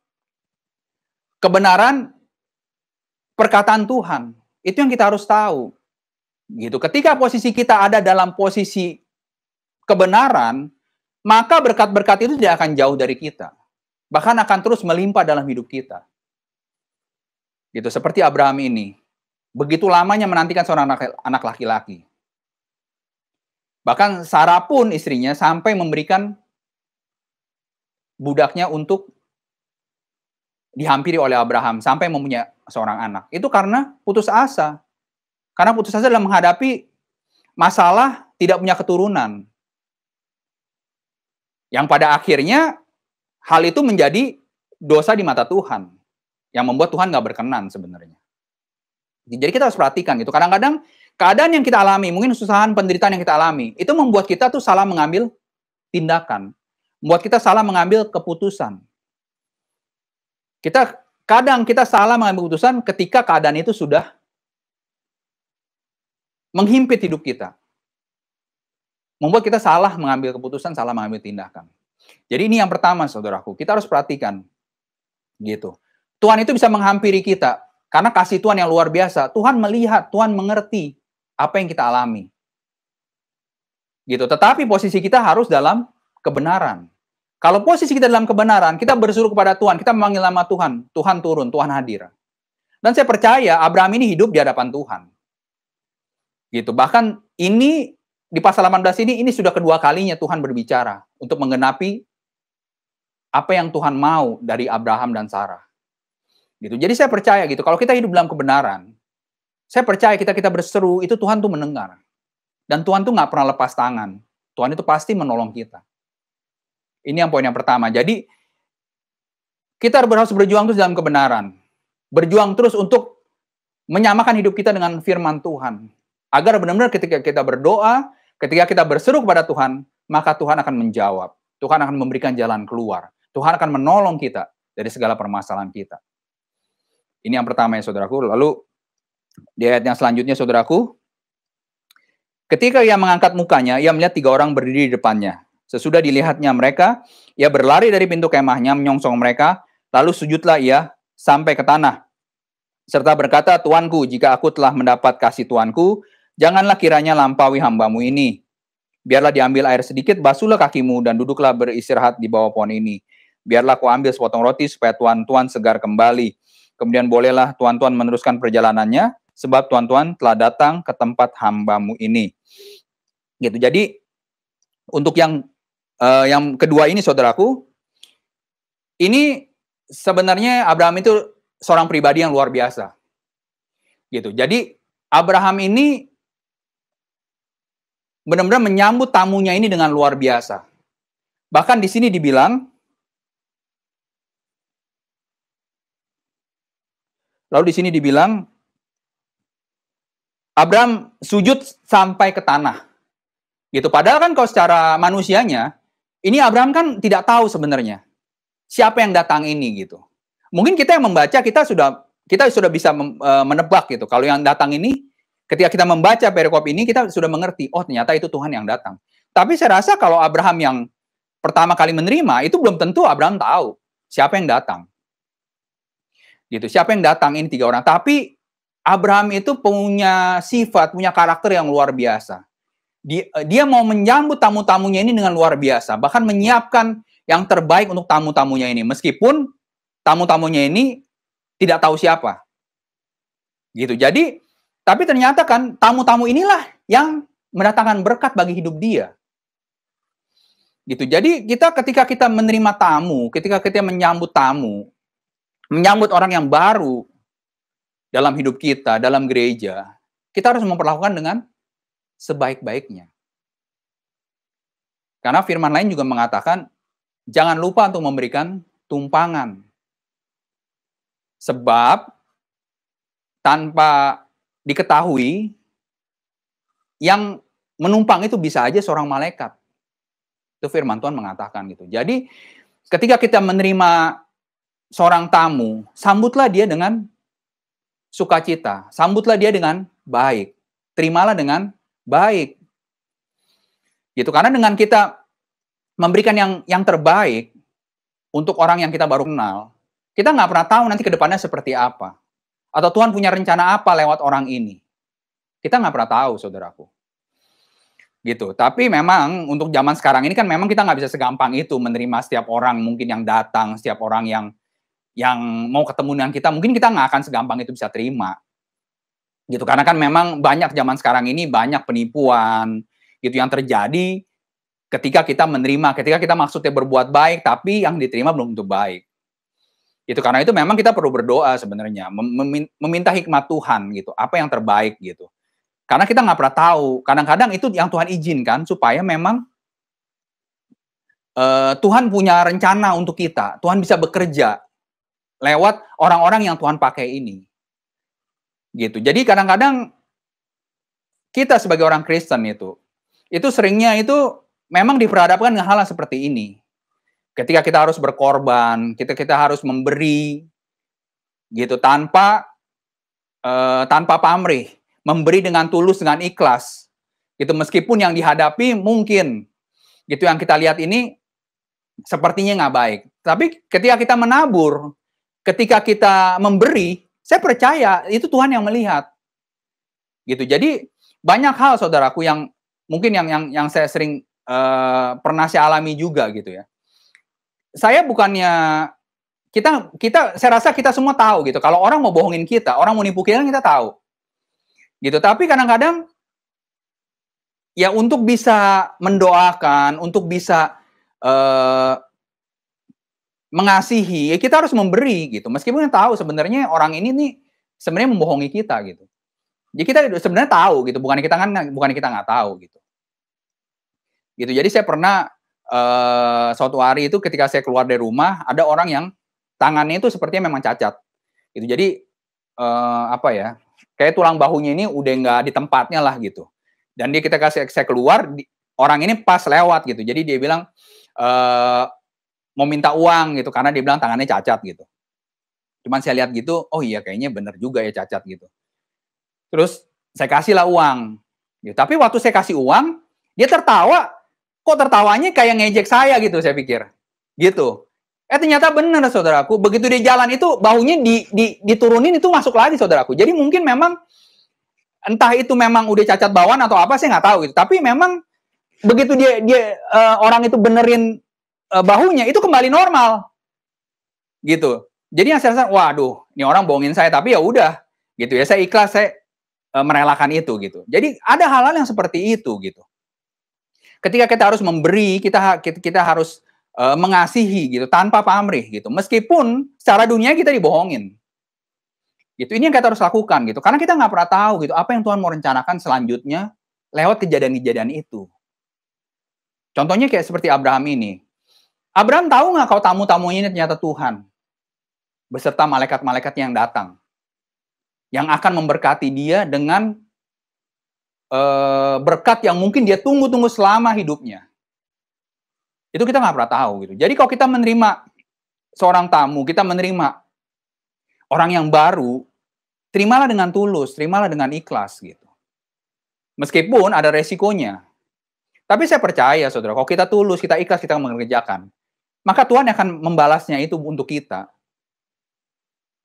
kebenaran perkataan Tuhan. Itu yang kita harus tahu. Gitu. Ketika posisi kita ada dalam posisi kebenaran, maka berkat-berkat itu tidak akan jauh dari kita. Bahkan akan terus melimpah dalam hidup kita. Gitu, seperti Abraham ini. Begitu lamanya menantikan seorang anak laki-laki. Bahkan Sarah pun istrinya sampai memberikan budaknya untuk dihampiri oleh Abraham sampai mempunyai seorang anak. Itu karena putus asa. Karena putus asa dalam menghadapi masalah tidak punya keturunan. Yang pada akhirnya hal itu menjadi dosa di mata Tuhan. Yang membuat Tuhan nggak berkenan sebenarnya. Jadi kita harus perhatikan gitu. Kadang-kadang keadaan yang kita alami, mungkin kesusahan, penderitaan yang kita alami, itu membuat kita tuh salah mengambil tindakan. Membuat kita salah mengambil keputusan. Kadang kita salah mengambil keputusan ketika keadaan itu sudah menghimpit hidup kita. Membuat kita salah mengambil keputusan, salah mengambil tindakan. Jadi ini yang pertama, saudaraku. Kita harus perhatikan. Gitu. Tuhan itu bisa menghampiri kita. Karena kasih Tuhan yang luar biasa. Tuhan melihat, Tuhan mengerti apa yang kita alami. Gitu. Tetapi posisi kita harus dalam kebenaran. Kalau posisi kita dalam kebenaran, kita berseru kepada Tuhan, kita memanggil nama Tuhan, Tuhan turun, Tuhan hadir. Dan saya percaya Abraham ini hidup di hadapan Tuhan. Gitu. Bahkan ini di pasal 18 ini sudah kedua kalinya Tuhan berbicara untuk menggenapi apa yang Tuhan mau dari Abraham dan Sarah. Gitu. Jadi saya percaya gitu, kalau kita hidup dalam kebenaran, saya percaya kita berseru, itu Tuhan tuh mendengar. Dan Tuhan tuh nggak pernah lepas tangan. Tuhan itu pasti menolong kita. Ini yang poin yang pertama. Jadi, kita harus berjuang terus dalam kebenaran. Berjuang terus untuk menyamakan hidup kita dengan firman Tuhan. Agar benar-benar ketika kita berdoa, ketika kita berseru kepada Tuhan, maka Tuhan akan menjawab. Tuhan akan memberikan jalan keluar. Tuhan akan menolong kita dari segala permasalahan kita. Ini yang pertama ya saudaraku. Lalu, di ayat yang selanjutnya saudaraku, ketika ia mengangkat mukanya, ia melihat 3 orang berdiri di depannya. Sesudah dilihatnya mereka, ia berlari dari pintu kemahnya, menyongsong mereka, lalu sujudlah ia sampai ke tanah. Serta berkata, Tuanku, jika aku telah mendapat kasih Tuanku, janganlah kiranya lampaui hambamu ini. Biarlah diambil air sedikit, basuhlah kakimu, dan duduklah beristirahat di bawah pohon ini. Biarlah aku ambil sepotong roti, supaya tuan-tuan segar kembali. Kemudian bolehlah tuan-tuan meneruskan perjalanannya, sebab tuan-tuan telah datang ke tempat hambamu ini. Gitu. Jadi, untuk yang kedua ini saudaraku, ini sebenarnya Abraham itu seorang pribadi yang luar biasa. Gitu. Jadi Abraham ini benar-benar menyambut tamunya ini dengan luar biasa. Bahkan di sini dibilang, Abraham sujud sampai ke tanah. Gitu. Padahal kan kalau secara manusianya, ini Abraham kan tidak tahu sebenarnya siapa yang datang ini gitu. Mungkin kita yang membaca kita sudah bisa menebak gitu. Kalau yang datang ini ketika kita membaca perikop ini kita sudah mengerti, oh ternyata itu Tuhan yang datang. Tapi saya rasa kalau Abraham yang pertama kali menerima itu belum tentu Abraham tahu siapa yang datang. Gitu. Siapa yang datang ini 3 orang. Tapi Abraham itu punya sifat, punya karakter yang luar biasa. Dia mau menyambut tamu-tamunya ini dengan luar biasa. Bahkan menyiapkan yang terbaik untuk tamu-tamunya ini. Meskipun tamu-tamunya ini tidak tahu siapa. Gitu. Jadi, tapi ternyata kan tamu-tamu inilah yang mendatangkan berkat bagi hidup dia. Gitu. Jadi, ketika kita menerima tamu, ketika kita menyambut tamu, menyambut orang yang baru dalam hidup kita, dalam gereja, kita harus memperlakukan dengan sebaik-baiknya. Karena firman lain juga mengatakan, jangan lupa untuk memberikan tumpangan. Sebab, tanpa diketahui, yang menumpang itu bisa aja seorang malaikat. Itu firman Tuhan mengatakan gitu. Jadi, ketika kita menerima seorang tamu, sambutlah dia dengan sukacita. Sambutlah dia dengan baik. Terimalah dengan baik. Gitu. Karena dengan kita memberikan yang terbaik untuk orang yang kita baru kenal, kita nggak pernah tahu nanti ke depannya seperti apa. Atau Tuhan punya rencana apa lewat orang ini. Kita nggak pernah tahu, saudaraku. Gitu. Tapi memang untuk zaman sekarang ini kan memang kita nggak bisa segampang itu menerima setiap orang mungkin yang datang, setiap orang yang mau ketemu dengan kita, mungkin kita nggak akan segampang itu bisa terima. Gitu, karena kan memang banyak zaman sekarang ini banyak penipuan gitu yang terjadi ketika kita maksudnya berbuat baik tapi yang diterima belum tentu baik. Gitu, karena itu memang kita perlu berdoa sebenarnya, meminta hikmat Tuhan gitu, apa yang terbaik gitu. Karena kita nggak pernah tahu, kadang-kadang itu yang Tuhan izinkan supaya memang Tuhan punya rencana untuk kita, Tuhan bisa bekerja lewat orang-orang yang Tuhan pakai ini. Gitu. Jadi kadang-kadang kita sebagai orang Kristen itu seringnya itu memang diperhadapkan dengan hal seperti ini. Ketika kita harus berkorban, kita harus memberi, gitu tanpa pamrih, memberi dengan tulus, dengan ikhlas, gitu meskipun yang dihadapi mungkin, gitu yang kita lihat ini sepertinya nggak baik. Tapi ketika kita menabur, ketika kita memberi, saya percaya itu Tuhan yang melihat. Gitu. Jadi banyak hal saudaraku yang mungkin yang saya sering pernah saya alami juga gitu ya. saya bukannya saya rasa kita semua tahu gitu. Kalau orang mau bohongin kita, orang mau nipu kita tahu. Gitu. Tapi kadang-kadang ya untuk bisa mendoakan, untuk bisa mengasihi, ya kita harus memberi gitu. Meskipun kita tahu sebenarnya orang ini nih sebenarnya membohongi kita gitu. Jadi kita sebenarnya tahu gitu, bukan kita nggak tahu gitu. Gitu. Jadi saya pernah suatu hari itu ketika saya keluar dari rumah, ada orang yang tangannya itu sepertinya memang cacat. Gitu. Jadi apa ya? Kayak tulang bahunya ini udah nggak di tempatnya lah gitu. Dan dia ketika saya keluar, orang ini pas lewat gitu. Jadi dia bilang mau minta uang gitu karena dia bilang tangannya cacat gitu. Cuman saya lihat gitu, oh iya kayaknya bener juga ya cacat gitu. Terus saya kasih lah uang. Gitu. Tapi waktu saya kasih uang, dia tertawa. Kok tertawanya kayak ngejek saya gitu, saya pikir. Gitu. Ternyata benar saudaraku. Begitu dia jalan itu, bahunya diturunin itu masuk lagi saudaraku. Jadi mungkin memang, entah itu memang udah cacat bawaan atau apa, saya nggak tahu gitu. Tapi memang, begitu orang itu benerin bahunya, itu kembali normal. Gitu. Jadi yang saya rasa, waduh, ini orang bohongin saya. Tapi ya udah. Gitu ya, saya ikhlas, saya merelakan itu gitu. Jadi ada hal-hal yang seperti itu gitu. Ketika kita harus memberi, kita harus mengasihi gitu tanpa pamrih gitu. Meskipun secara dunia kita dibohongin. Gitu. Ini yang kita harus lakukan gitu. Karena kita nggak pernah tahu gitu apa yang Tuhan mau rencanakan selanjutnya lewat kejadian-kejadian itu. Contohnya kayak seperti Abraham ini. Abraham tahu nggak kalau tamu-tamunya ini ternyata Tuhan beserta malaikat-malaikat yang datang, yang akan memberkati dia dengan berkat yang mungkin dia tunggu-tunggu selama hidupnya. Itu kita nggak pernah tahu gitu. Jadi kalau kita menerima seorang tamu, kita menerima orang yang baru, terimalah dengan tulus, terimalah dengan ikhlas gitu. Meskipun ada resikonya. Tapi saya percaya saudara, kalau kita tulus, kita ikhlas, kita mengerjakan, maka Tuhan akan membalasnya itu untuk kita.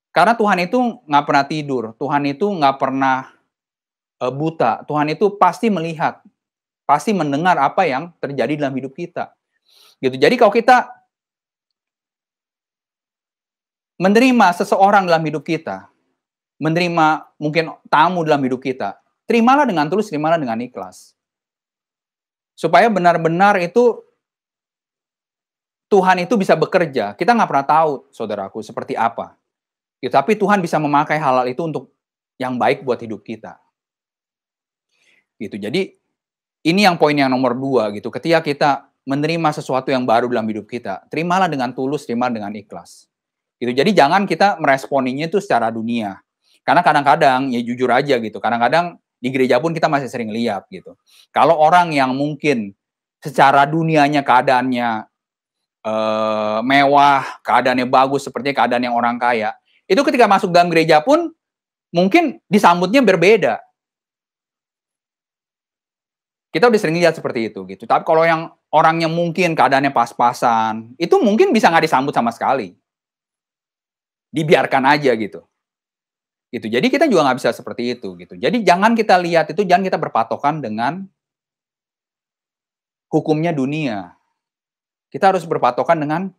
Karena Tuhan itu nggak pernah tidur, Tuhan itu nggak pernah buta, Tuhan itu pasti melihat, pasti mendengar apa yang terjadi dalam hidup kita. Gitu. Jadi kalau kita menerima seseorang dalam hidup kita, menerima mungkin tamu dalam hidup kita, terimalah dengan tulus, terimalah dengan ikhlas. Supaya benar-benar itu Tuhan itu bisa bekerja. Kita nggak pernah tahu, saudaraku, seperti apa. Gitu. Tapi Tuhan bisa memakai hal-hal itu untuk yang baik buat hidup kita. Gitu. Jadi ini yang poin yang nomor 2 gitu. Ketika kita menerima sesuatu yang baru dalam hidup kita, terimalah dengan tulus, terimalah dengan ikhlas. Gitu. Jadi jangan kita meresponinya itu secara dunia. Karena kadang-kadang ya jujur aja gitu. Kadang-kadang di gereja pun kita masih sering lihat gitu. Kalau orang yang mungkin secara dunianya keadaannya mewah, keadaannya bagus seperti keadaan yang orang kaya, itu ketika masuk dalam gereja pun mungkin disambutnya berbeda. Kita udah sering lihat seperti itu gitu. Tapi kalau yang orangnya mungkin keadaannya pas-pasan, itu mungkin bisa nggak disambut sama sekali. Dibiarkan aja gitu. Gitu. Jadi kita juga nggak bisa seperti itu gitu. Jadi jangan kita lihat itu, jangan kita berpatokan dengan hukumnya dunia. Kita harus berpatokan dengan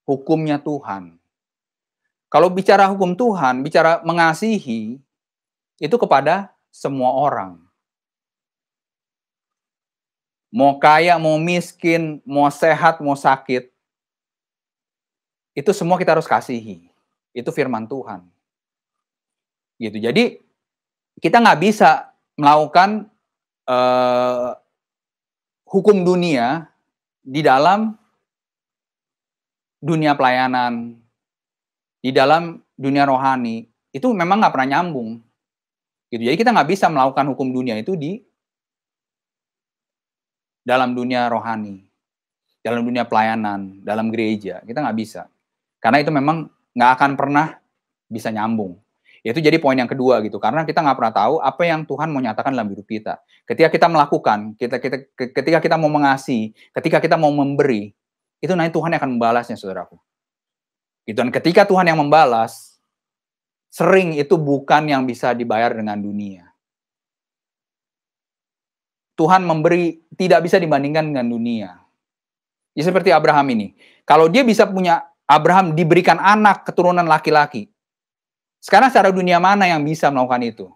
hukumnya Tuhan. Kalau bicara hukum Tuhan, bicara mengasihi, itu kepada semua orang. Mau kaya, mau miskin, mau sehat, mau sakit, itu semua kita harus kasihi. Itu firman Tuhan. Gitu. Jadi kita nggak bisa melakukan hukum dunia di dalam dunia pelayanan, di dalam dunia rohani. Itu memang nggak pernah nyambung. Gitu. Jadi kita nggak bisa melakukan hukum dunia itu di dalam dunia rohani, dalam dunia pelayanan, dalam gereja. Kita nggak bisa. Karena itu memang nggak akan pernah bisa nyambung. Itu jadi poin yang kedua gitu. Karena kita nggak pernah tahu apa yang Tuhan mau nyatakan dalam hidup kita. Ketika kita melakukan, ketika kita mau mengasihi, ketika kita mau memberi, itu nanti Tuhan akan membalasnya, saudaraku. Gitu. Dan ketika Tuhan yang membalas, sering itu bukan yang bisa dibayar dengan dunia. Tuhan memberi tidak bisa dibandingkan dengan dunia. Ya seperti Abraham ini. Kalau dia bisa punya, Abraham diberikan anak keturunan laki-laki. Sekarang secara dunia mana yang bisa melakukan itu?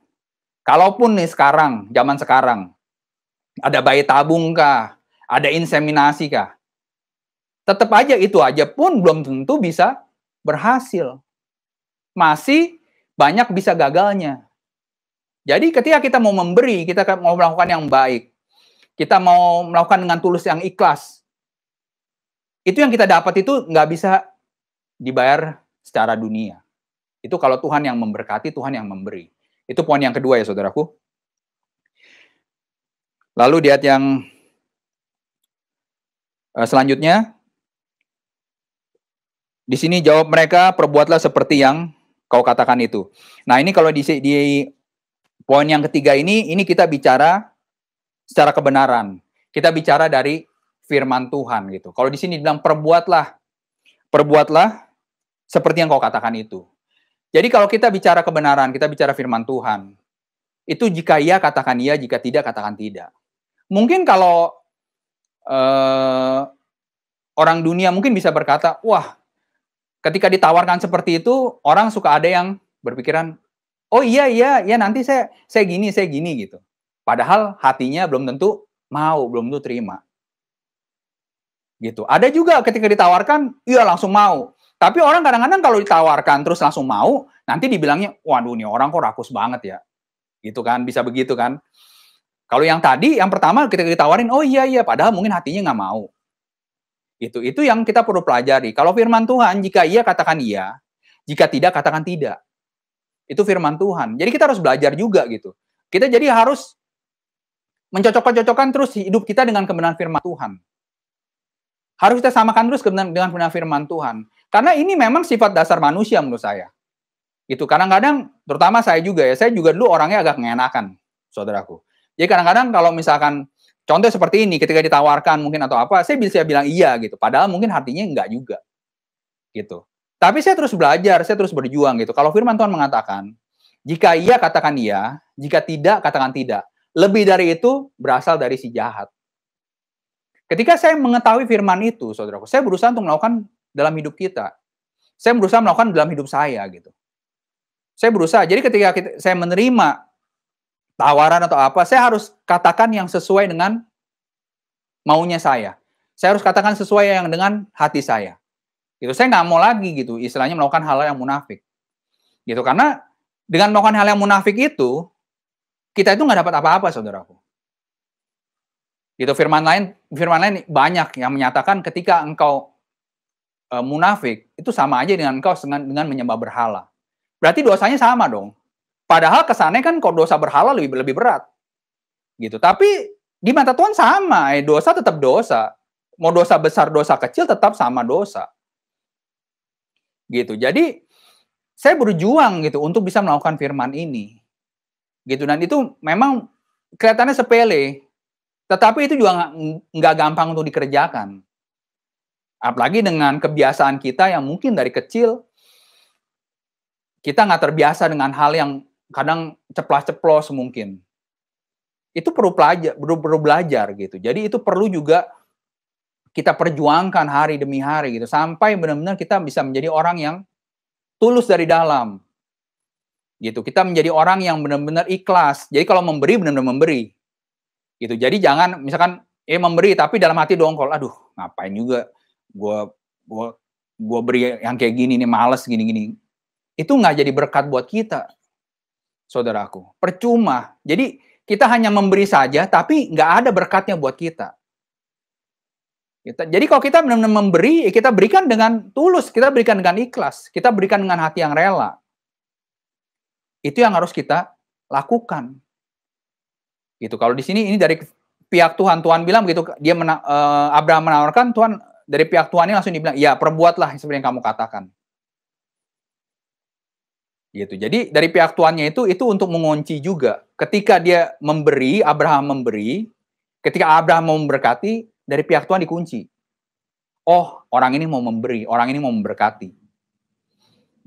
Kalaupun nih sekarang, zaman sekarang, ada bayi tabung kah? Ada inseminasi kah? Tetap aja itu aja pun belum tentu bisa berhasil. Masih banyak bisa gagalnya. Jadi ketika kita mau memberi, kita mau melakukan yang baik, kita mau melakukan dengan tulus yang ikhlas, itu yang kita dapat itu nggak bisa dibayar secara dunia. Itu kalau Tuhan yang memberkati, Tuhan yang memberi. Itu poin yang kedua ya saudaraku. Lalu di ayat yang selanjutnya, di sini jawab mereka, perbuatlah seperti yang kau katakan itu. Nah ini kalau di poin yang ketiga ini kita bicara secara kebenaran. Kita bicara dari firman Tuhan gitu. Kalau di sini bilang perbuatlah seperti yang kau katakan itu. Jadi kalau kita bicara kebenaran, kita bicara firman Tuhan, itu jika iya katakan iya, jika tidak katakan tidak. Mungkin kalau orang dunia mungkin bisa berkata, wah, ketika ditawarkan seperti itu, orang suka ada yang berpikiran, oh iya nanti saya gini gitu. Padahal hatinya belum tentu mau, belum tentu terima. Gitu. Ada juga ketika ditawarkan, iya langsung mau. Tapi orang kadang-kadang kalau ditawarkan terus langsung mau, nanti dibilangnya, waduh nih orang kok rakus banget ya. Gitu kan, bisa begitu kan. Kalau yang tadi, yang pertama ketika ditawarin, oh iya, padahal mungkin hatinya nggak mau. Itu yang kita perlu pelajari. Kalau firman Tuhan, jika iya katakan iya, jika tidak katakan tidak. Itu firman Tuhan. Jadi kita harus belajar juga gitu. Kita jadi harus mencocok-cocokkan terus hidup kita dengan kebenaran firman Tuhan. Harus kita samakan terus dengan kebenaran firman Tuhan. Karena ini memang sifat dasar manusia menurut saya. Itu kadang-kadang, terutama saya juga dulu orangnya agak mengenakan, saudaraku. Jadi kadang-kadang kalau misalkan, contoh seperti ini, ketika ditawarkan mungkin atau apa, saya bisa bilang iya gitu. Padahal mungkin hatinya enggak juga. Gitu. Tapi saya terus belajar, saya terus berjuang gitu. Kalau firman Tuhan mengatakan, jika iya katakan iya, jika tidak katakan tidak. Lebih dari itu berasal dari si jahat. Ketika saya mengetahui firman itu, saudaraku, saya berusaha untuk melakukan dalam hidup kita. Saya berusaha melakukan dalam hidup saya gitu. Saya berusaha. Jadi ketika saya menerima tawaran atau apa, saya harus katakan yang sesuai dengan maunya saya. Saya harus katakan sesuai yang dengan hati saya. Gitu. Saya nggak mau lagi gitu, istilahnya melakukan hal yang munafik. Gitu. Karena dengan melakukan hal yang munafik itu, kita itu nggak dapat apa-apa, saudaraku. Gitu. Firman lain banyak yang menyatakan ketika engkau munafik, itu sama aja dengan engkau dengan menyembah berhala. Berarti dosanya sama dong. Padahal kesannya kan kalau dosa berhala lebih berat. Gitu. Tapi di mata Tuhan sama, dosa tetap dosa. Mau dosa besar, dosa kecil tetap sama dosa. Gitu. Jadi saya berjuang gitu untuk bisa melakukan firman ini. Gitu. Dan itu memang kelihatannya sepele. Tetapi itu juga nggak gampang untuk dikerjakan. Apalagi dengan kebiasaan kita yang mungkin dari kecil kita nggak terbiasa dengan hal yang kadang ceplas-ceplos mungkin. Itu perlu belajar gitu. Jadi itu perlu juga kita perjuangkan hari demi hari gitu. Sampai benar-benar kita bisa menjadi orang yang tulus dari dalam. Gitu. Kita menjadi orang yang benar-benar ikhlas. Jadi kalau memberi, benar-benar memberi. Gitu. Jadi jangan misalkan memberi tapi dalam hati dongkol. Aduh, ngapain juga gue beri yang kayak gini nih, males gini-gini. Itu nggak jadi berkat buat kita, saudaraku. Percuma. Jadi kita hanya memberi saja, tapi nggak ada berkatnya buat kita. Jadi kalau kita benar-benar memberi, kita berikan dengan tulus, kita berikan dengan ikhlas, kita berikan dengan hati yang rela. Itu yang harus kita lakukan. Gitu. Kalau di sini ini dari pihak Tuhan bilang begitu, Abraham menawarkan, Tuhan dari pihak Tuhan ini langsung dibilang, ya perbuatlah seperti yang kamu katakan. Gitu. Jadi dari pihak Tuannya itu untuk mengunci juga. Ketika dia memberi, Abraham memberi, ketika Abraham mau memberkati, dari pihak Tuhan dikunci. Oh, orang ini mau memberi, orang ini mau memberkati.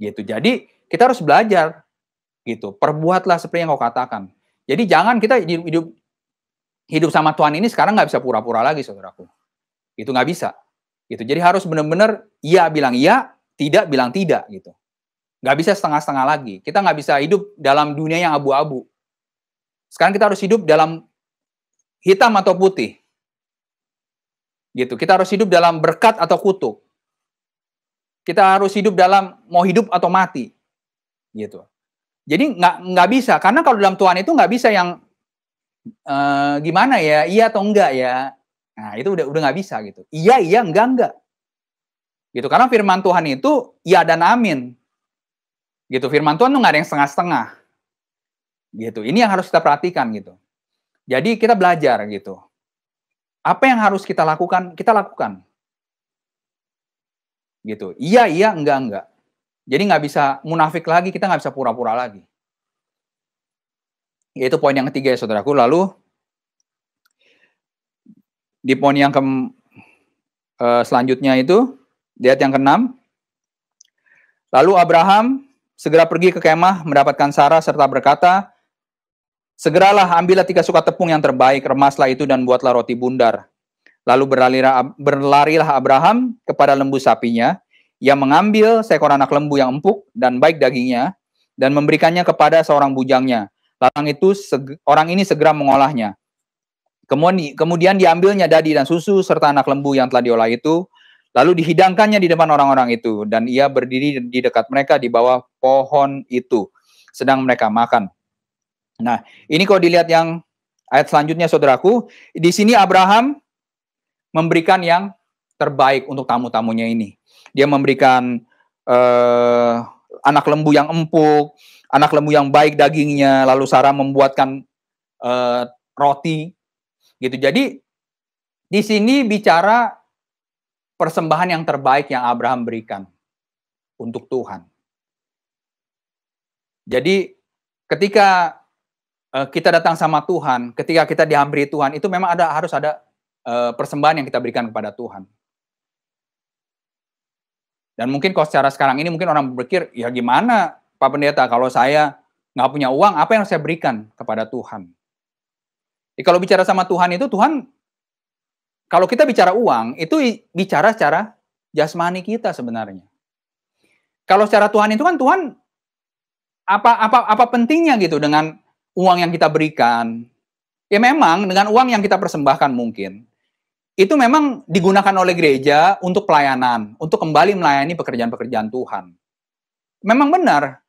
Gitu. Jadi kita harus belajar. Gitu. Perbuatlah seperti yang kau katakan. Jadi jangan kita hidup sama Tuhan ini sekarang nggak bisa pura-pura lagi, saudaraku. Itu nggak bisa. Gitu. Jadi harus benar-benar iya bilang iya, tidak bilang tidak gitu. Nggak bisa setengah-setengah lagi. Kita nggak bisa hidup dalam dunia yang abu-abu. Sekarang kita harus hidup dalam hitam atau putih. Gitu. Kita harus hidup dalam berkat atau kutuk. Kita harus hidup dalam mau hidup atau mati. Gitu. Jadi nggak bisa. Karena kalau dalam Tuhan itu nggak bisa yang gimana ya, iya atau enggak ya. Nah, itu udah nggak bisa gitu. Iya, enggak. Gitu. Karena firman Tuhan itu iya dan amin. Gitu. Firman Tuhan tuh nggak ada yang setengah-setengah. Gitu. Ini yang harus kita perhatikan gitu. Jadi kita belajar gitu. Apa yang harus kita lakukan, kita lakukan. Gitu. Iya, enggak. Jadi nggak bisa munafik lagi, kita nggak bisa pura-pura lagi. Itu poin yang ketiga ya saudaraku. Lalu di poin yang selanjutnya itu, di ayat yang ke-6. Lalu Abraham segera pergi ke kemah mendapatkan Sarah serta berkata, segeralah ambillah 3 sukat tepung yang terbaik, remaslah itu dan buatlah roti bundar. Lalu berlarilah Abraham kepada lembu sapinya, yang mengambil seekor anak lembu yang empuk dan baik dagingnya, dan memberikannya kepada seorang bujangnya. Orang ini segera mengolahnya. Kemudian diambilnya dadi dan susu serta anak lembu yang telah diolah itu, lalu dihidangkannya di depan orang-orang itu, dan ia berdiri di dekat mereka di bawah pohon itu, sedang mereka makan. Nah, ini kalau dilihat yang ayat selanjutnya saudaraku, di sini Abraham memberikan yang terbaik untuk tamu-tamunya ini. Dia memberikan anak lembu yang empuk, anak lembu yang baik dagingnya, lalu Sarah membuatkan roti. Gitu. Jadi di sini bicara persembahan yang terbaik yang Abraham berikan untuk Tuhan. Jadi ketika kita datang sama Tuhan, ketika kita dihampiri Tuhan, itu memang harus ada persembahan yang kita berikan kepada Tuhan. Dan mungkin kalau secara sekarang ini mungkin orang berpikir, ya gimana Pak Pendeta kalau saya nggak punya uang, apa yang saya berikan kepada Tuhan? Kalau bicara sama Tuhan itu, Tuhan, kalau kita bicara uang, itu bicara secara jasmani kita sebenarnya. Kalau secara Tuhan itu kan Tuhan, apa pentingnya gitu dengan uang yang kita berikan? Ya memang dengan uang yang kita persembahkan mungkin, itu memang digunakan oleh gereja untuk pelayanan, untuk kembali melayani pekerjaan-pekerjaan Tuhan. Memang benar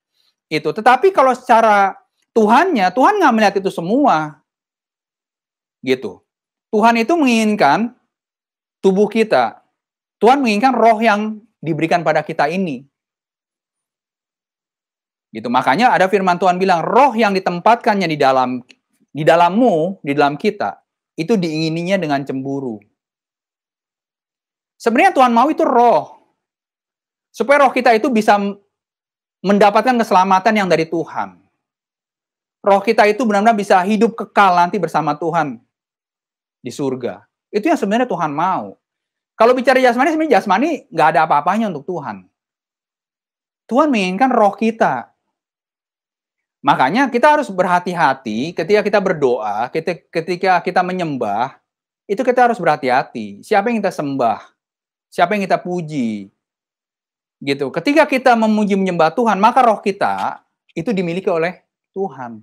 itu. Tetapi kalau secara Tuhannya, Tuhan nggak melihat itu semua. Gitu. Tuhan itu menginginkan tubuh kita. Tuhan menginginkan roh yang diberikan pada kita ini. Gitu. Makanya ada firman Tuhan bilang, roh yang ditempatkannya di dalammu, di dalam kita, itu diingininya dengan cemburu. Sebenarnya Tuhan mau itu roh. Supaya roh kita itu bisa mendapatkan keselamatan yang dari Tuhan. Roh kita itu benar-benar bisa hidup kekal nanti bersama Tuhan di surga. Itu yang sebenarnya Tuhan mau. Kalau bicara jasmani, sebenarnya jasmani nggak ada apa-apanya untuk Tuhan. Tuhan menginginkan roh kita. Makanya kita harus berhati-hati ketika kita berdoa, ketika kita menyembah, itu kita harus berhati-hati. Siapa yang kita sembah? Siapa yang kita puji? Gitu. Ketika kita memuji menyembah Tuhan, maka roh kita itu dimiliki oleh Tuhan.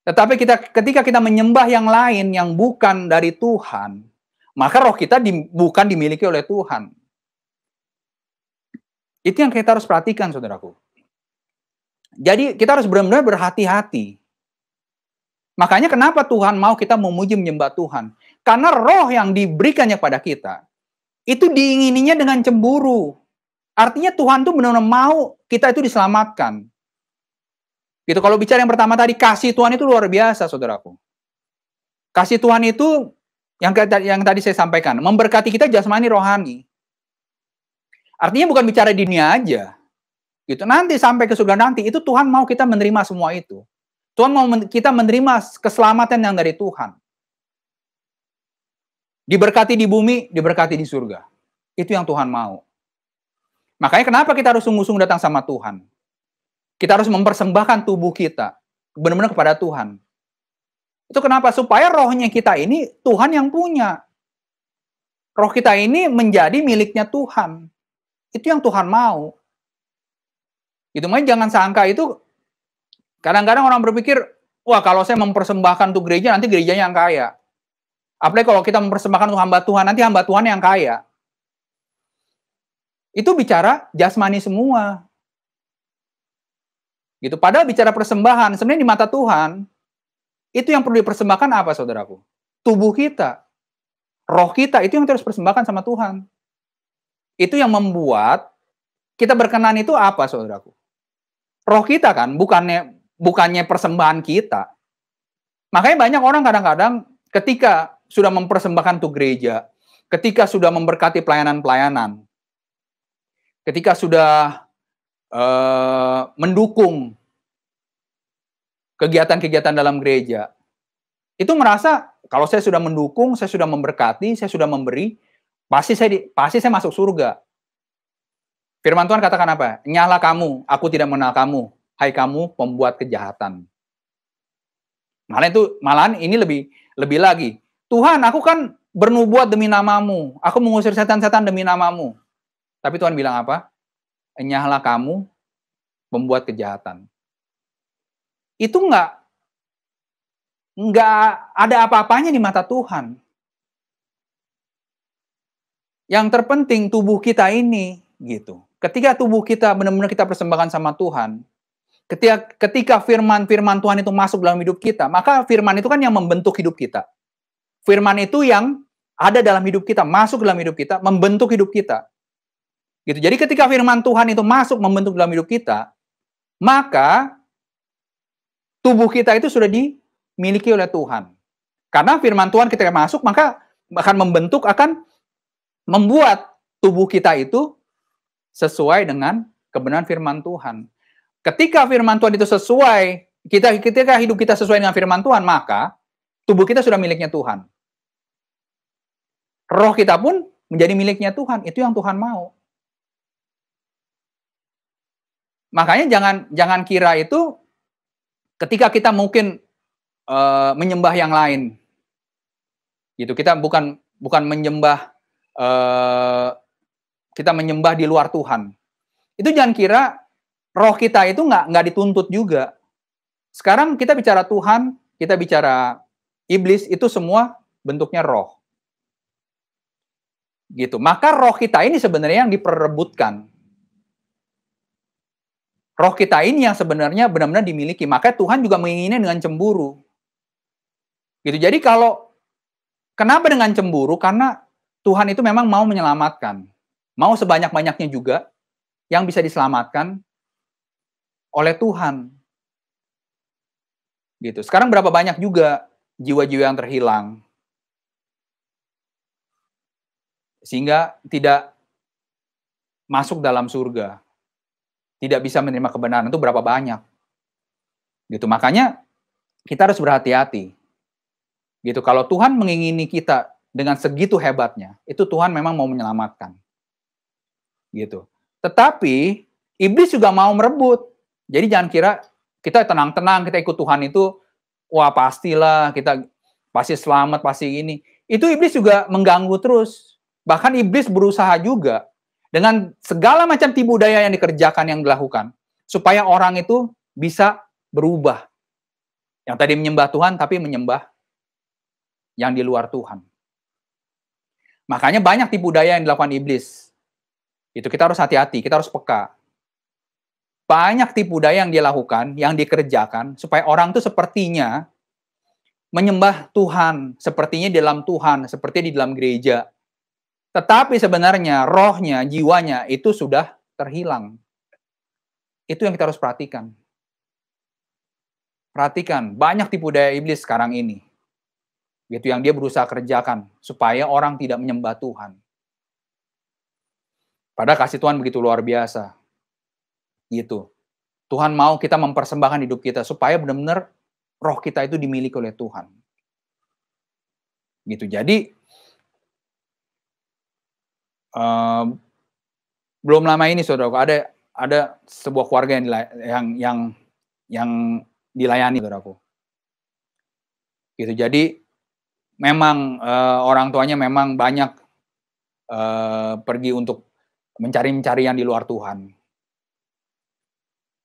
Tetapi ketika kita menyembah yang lain yang bukan dari Tuhan, maka roh kita bukan dimiliki oleh Tuhan. Itu yang kita harus perhatikan, saudaraku. Jadi kita harus benar-benar berhati-hati. Makanya kenapa Tuhan mau kita memuji menyembah Tuhan? Karena roh yang diberikannya pada kita, itu diingininya dengan cemburu. Artinya Tuhan tuh benar-benar mau kita itu diselamatkan. Gitu. Kalau bicara yang pertama tadi, kasih Tuhan itu luar biasa, saudaraku. Kasih Tuhan itu yang tadi saya sampaikan, memberkati kita jasmani rohani. Artinya bukan bicara di dunia aja. Gitu. Nanti sampai ke surga nanti, itu Tuhan mau kita menerima semua itu. Tuhan mau kita menerima keselamatan yang dari Tuhan. Diberkati di bumi, diberkati di surga. Itu yang Tuhan mau. Makanya kenapa kita harus sungguh-sungguh datang sama Tuhan? Kita harus mempersembahkan tubuh kita benar-benar kepada Tuhan. Itu kenapa? Supaya rohnya kita ini Tuhan yang punya. roh kita ini menjadi miliknya Tuhan. Itu yang Tuhan mau. Itu makanya jangan sangka itu, kadang-kadang orang berpikir, wah kalau saya mempersembahkan untuk gereja, nanti gerejanya yang kaya. Apalagi kalau kita mempersembahkan untuk hamba Tuhan, nanti hamba Tuhan yang kaya. Itu bicara jasmani semua. Gitu. Padahal bicara persembahan, sebenarnya di mata Tuhan, itu yang perlu dipersembahkan apa, saudaraku? Tubuh kita. Roh kita, itu yang terus persembahkan sama Tuhan. Itu yang membuat kita berkenan itu apa, saudaraku? Roh kita kan, bukannya persembahan kita. Makanya banyak orang kadang-kadang ketika sudah mempersembahkan untuk gereja, ketika sudah memberkati pelayanan-pelayanan, ketika sudah mendukung kegiatan-kegiatan dalam gereja, itu merasa kalau saya sudah mendukung, saya sudah memberkati, saya sudah memberi, pasti saya masuk surga. Firman Tuhan katakan apa? Nyala kamu, aku tidak mengenal kamu, hai kamu pembuat kejahatan. Malahan ini lebih lagi. Tuhan, aku kan bernubuat demi namamu. Aku mengusir setan-setan demi namamu. Tapi Tuhan bilang apa? Enyahlah kamu, pembuat kejahatan. Itu nggak ada apa-apanya di mata Tuhan. Yang terpenting tubuh kita ini, gitu. Ketika tubuh kita benar-benar kita persembahkan sama Tuhan, ketika firman-firman Tuhan itu masuk dalam hidup kita, maka firman itu kan yang membentuk hidup kita. Firman itu yang ada dalam hidup kita, masuk dalam hidup kita, membentuk hidup kita. Gitu. Jadi ketika firman Tuhan itu masuk membentuk dalam hidup kita, maka tubuh kita itu sudah dimiliki oleh Tuhan. Karena firman Tuhan ketika masuk, maka akan membentuk, akan membuat tubuh kita itu sesuai dengan kebenaran firman Tuhan. Ketika firman Tuhan itu sesuai, ketika hidup kita sesuai dengan firman Tuhan, maka tubuh kita sudah miliknya Tuhan. Roh kita pun menjadi miliknya Tuhan. Itu yang Tuhan mau. Makanya jangan kira itu ketika kita mungkin menyembah yang lain. Gitu. Kita bukan menyembah kita menyembah di luar Tuhan. Itu jangan kira roh kita itu nggak dituntut juga. Sekarang kita bicara Tuhan, kita bicara iblis, itu semua bentuknya roh. Gitu. Maka roh kita ini sebenarnya yang diperebutkan. Roh kita ini yang sebenarnya benar-benar dimiliki. Maka Tuhan juga menginginnya dengan cemburu. Gitu. Jadi kenapa dengan cemburu? Karena Tuhan itu memang mau menyelamatkan. Mau sebanyak-banyaknya juga yang bisa diselamatkan oleh Tuhan. Gitu. Sekarang berapa banyak juga jiwa-jiwa yang terhilang. Sehingga tidak masuk dalam surga. Tidak bisa menerima kebenaran. Itu berapa banyak. Gitu. Makanya kita harus berhati-hati. Gitu. Kalau Tuhan mengingini kita dengan segitu hebatnya, itu Tuhan memang mau menyelamatkan. Gitu. Tetapi iblis juga mau merebut. Jadi jangan kira kita tenang-tenang, kita ikut Tuhan itu, wah pastilah kita pasti selamat, pasti ini. Itu iblis juga mengganggu terus. Bahkan iblis berusaha juga dengan segala macam tipu daya yang dikerjakan, yang dilakukan, supaya orang itu bisa berubah. Yang tadi menyembah Tuhan, tapi menyembah yang di luar Tuhan. Makanya banyak tipu daya yang dilakukan iblis. Itu kita harus hati-hati, kita harus peka. Banyak tipu daya yang dia lakukan, yang dikerjakan, supaya orang itu sepertinya menyembah Tuhan, sepertinya di dalam Tuhan, seperti di dalam gereja. Tetapi sebenarnya rohnya, jiwanya itu sudah terhilang. Itu yang kita harus perhatikan. Perhatikan, banyak tipu daya iblis sekarang ini. Gitu yang dia berusaha kerjakan supaya orang tidak menyembah Tuhan. Padahal kasih Tuhan begitu luar biasa. Gitu. Tuhan mau kita mempersembahkan hidup kita supaya benar-benar roh kita itu dimiliki oleh Tuhan. Gitu. Jadi belum lama ini, saudaraku, ada sebuah keluarga yang dilayani, saudaraku. Gitu. Jadi memang orang tuanya memang banyak pergi untuk mencari yang di luar Tuhan.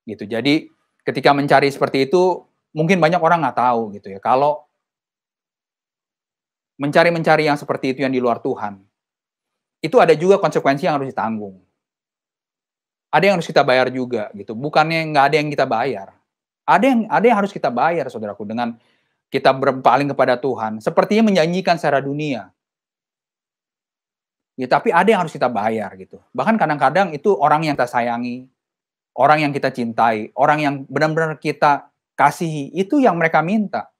Gitu. Jadi ketika mencari seperti itu, mungkin banyak orang nggak tahu gitu ya. Kalau mencari yang seperti itu yang di luar Tuhan, itu ada juga konsekuensi yang harus ditanggung. Ada yang harus kita bayar juga gitu. Bukannya nggak ada yang kita bayar. Ada yang harus kita bayar, saudaraku, dengan kita berpaling kepada Tuhan. Sepertinya menjanjikan secara dunia. Ya, tapi ada yang harus kita bayar gitu. Bahkan kadang-kadang itu orang yang kita sayangi, orang yang kita cintai, orang yang benar-benar kita kasihi, itu yang mereka minta.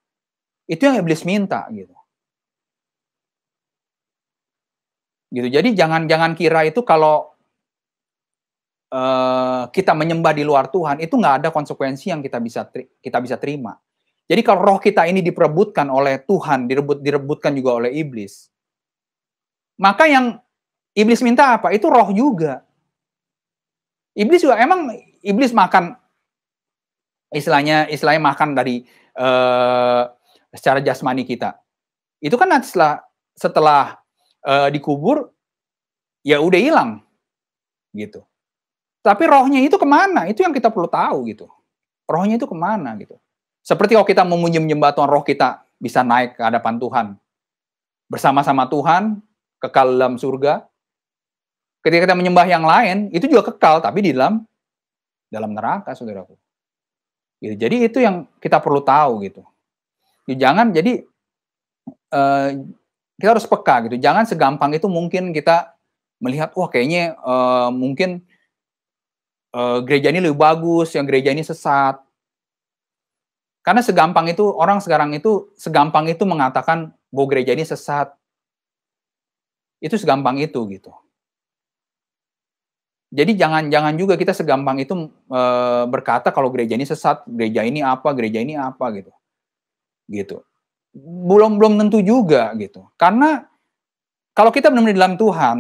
Itu yang iblis minta gitu. Gitu. Jadi jangan kira itu kalau kita menyembah di luar Tuhan, itu nggak ada konsekuensi yang kita bisa terima. Jadi kalau roh kita ini diperebutkan oleh Tuhan, direbutkan juga oleh iblis, maka yang iblis minta apa? Itu roh juga. Iblis juga, emang iblis makan, istilahnya makan dari secara jasmani kita. Itu kan setelah dikubur, ya udah hilang, gitu. Tapi rohnya itu kemana? Itu yang kita perlu tahu gitu. Rohnya itu kemana gitu. Seperti kalau kita menyembah Tuhan, roh kita bisa naik ke hadapan Tuhan. Bersama-sama Tuhan, kekal dalam surga. Ketika kita menyembah yang lain, itu juga kekal, tapi di dalam neraka, saudaraku. Gitu. Jadi itu yang kita perlu tahu gitu. Jangan, jadi kita harus peka gitu. Jangan segampang itu mungkin kita melihat, wah kayaknya mungkin gereja ini lebih bagus, yang gereja ini sesat. Karena segampang itu, orang sekarang itu segampang itu mengatakan bahwa gereja ini sesat. Itu segampang itu gitu. Jadi jangan juga kita segampang itu berkata kalau gereja ini sesat, gereja ini apa gitu. Gitu. Belum tentu juga gitu. Karena kalau kita benar-benar dalam Tuhan,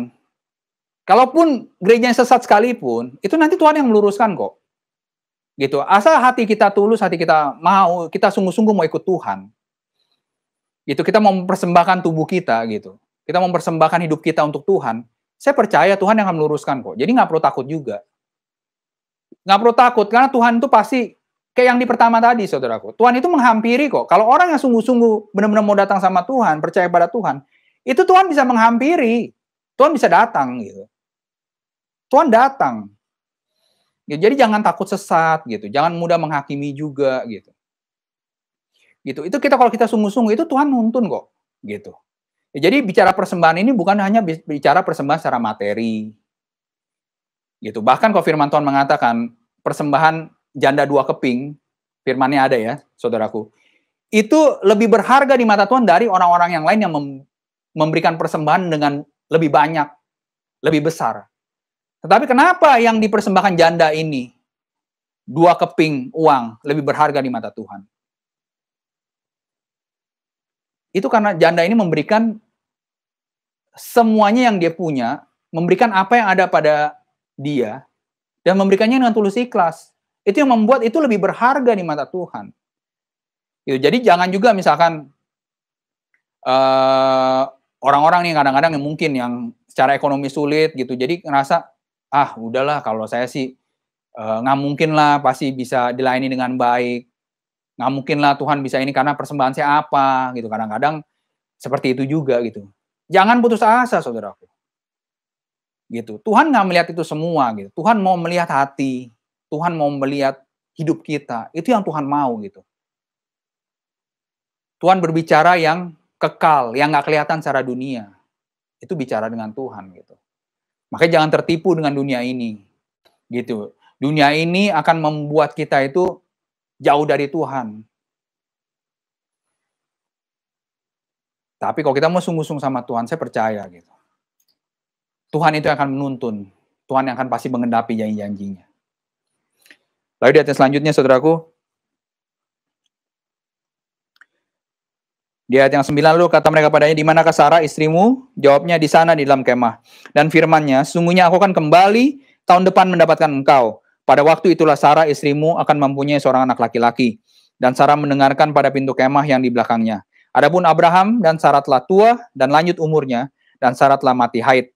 kalaupun gerejanya sesat sekalipun, itu nanti Tuhan yang meluruskan kok. Gitu. Asal hati kita tulus, hati kita mau, kita sungguh-sungguh mau ikut Tuhan. Gitu. Kita mau mempersembahkan tubuh kita gitu. Kita mau mempersembahkan hidup kita untuk Tuhan. Saya percaya Tuhan yang akan meluruskan kok. Jadi nggak perlu takut juga. Nggak perlu takut, karena Tuhan itu pasti, kayak yang di pertama tadi, saudaraku. Tuhan itu menghampiri kok. Kalau orang yang sungguh-sungguh benar-benar mau datang sama Tuhan, percaya pada Tuhan, itu Tuhan bisa menghampiri. Tuhan bisa datang gitu. Tuhan datang. Jadi jangan takut sesat gitu. Jangan mudah menghakimi juga gitu. Gitu. Itu kalau kita sungguh-sungguh, itu Tuhan nuntun kok gitu. Jadi bicara persembahan ini bukan hanya bicara persembahan secara materi. Gitu. Bahkan kalau firman Tuhan mengatakan persembahan janda 2 keping, firmannya ada ya, saudaraku. Itu lebih berharga di mata Tuhan dari orang-orang yang lain yang memberikan persembahan dengan lebih banyak, lebih besar. Tetapi kenapa yang dipersembahkan janda ini 2 keping uang lebih berharga di mata Tuhan? Itu karena janda ini memberikan semuanya yang dia punya, memberikan apa yang ada pada dia, dan memberikannya dengan tulus ikhlas. Itu yang membuat itu lebih berharga di mata Tuhan. Gitu. Jadi jangan juga misalkan orang-orang nih kadang-kadang yang mungkin yang secara ekonomi sulit gitu, jadi ngerasa, udahlah kalau saya sih nggak mungkin lah pasti bisa dilayani dengan baik. Nggak mungkin lah Tuhan bisa ini karena persembahan saya apa gitu. Kadang-kadang seperti itu juga gitu. Jangan putus asa, saudaraku. Gitu. Tuhan nggak melihat itu semua gitu. Tuhan mau melihat hati. Tuhan mau melihat hidup kita. Itu yang Tuhan mau gitu. Tuhan berbicara yang kekal, yang nggak kelihatan secara dunia. Itu bicara dengan Tuhan gitu. Makanya jangan tertipu dengan dunia ini. Gitu. Dunia ini akan membuat kita itu jauh dari Tuhan. Tapi kalau kita mau sungguh-sungguh sama Tuhan, saya percaya gitu. Tuhan itu akan menuntun. Tuhan yang akan pasti mengendapi janji-janjinya. Lalu di ayat selanjutnya, saudaraku. Di ayat yang 9, lalu kata mereka padanya, di manakah Sarah istrimu? Jawabnya, di sana di dalam kemah. Dan firman-Nya, sungguhnya aku akan kembali tahun depan mendapatkan engkau. Pada waktu itulah Sarah istrimu akan mempunyai seorang anak laki-laki. Dan Sarah mendengarkan pada pintu kemah yang di belakangnya. Adapun Abraham dan Sarah telah tua dan lanjut umurnya, dan Sarah telah mati haid.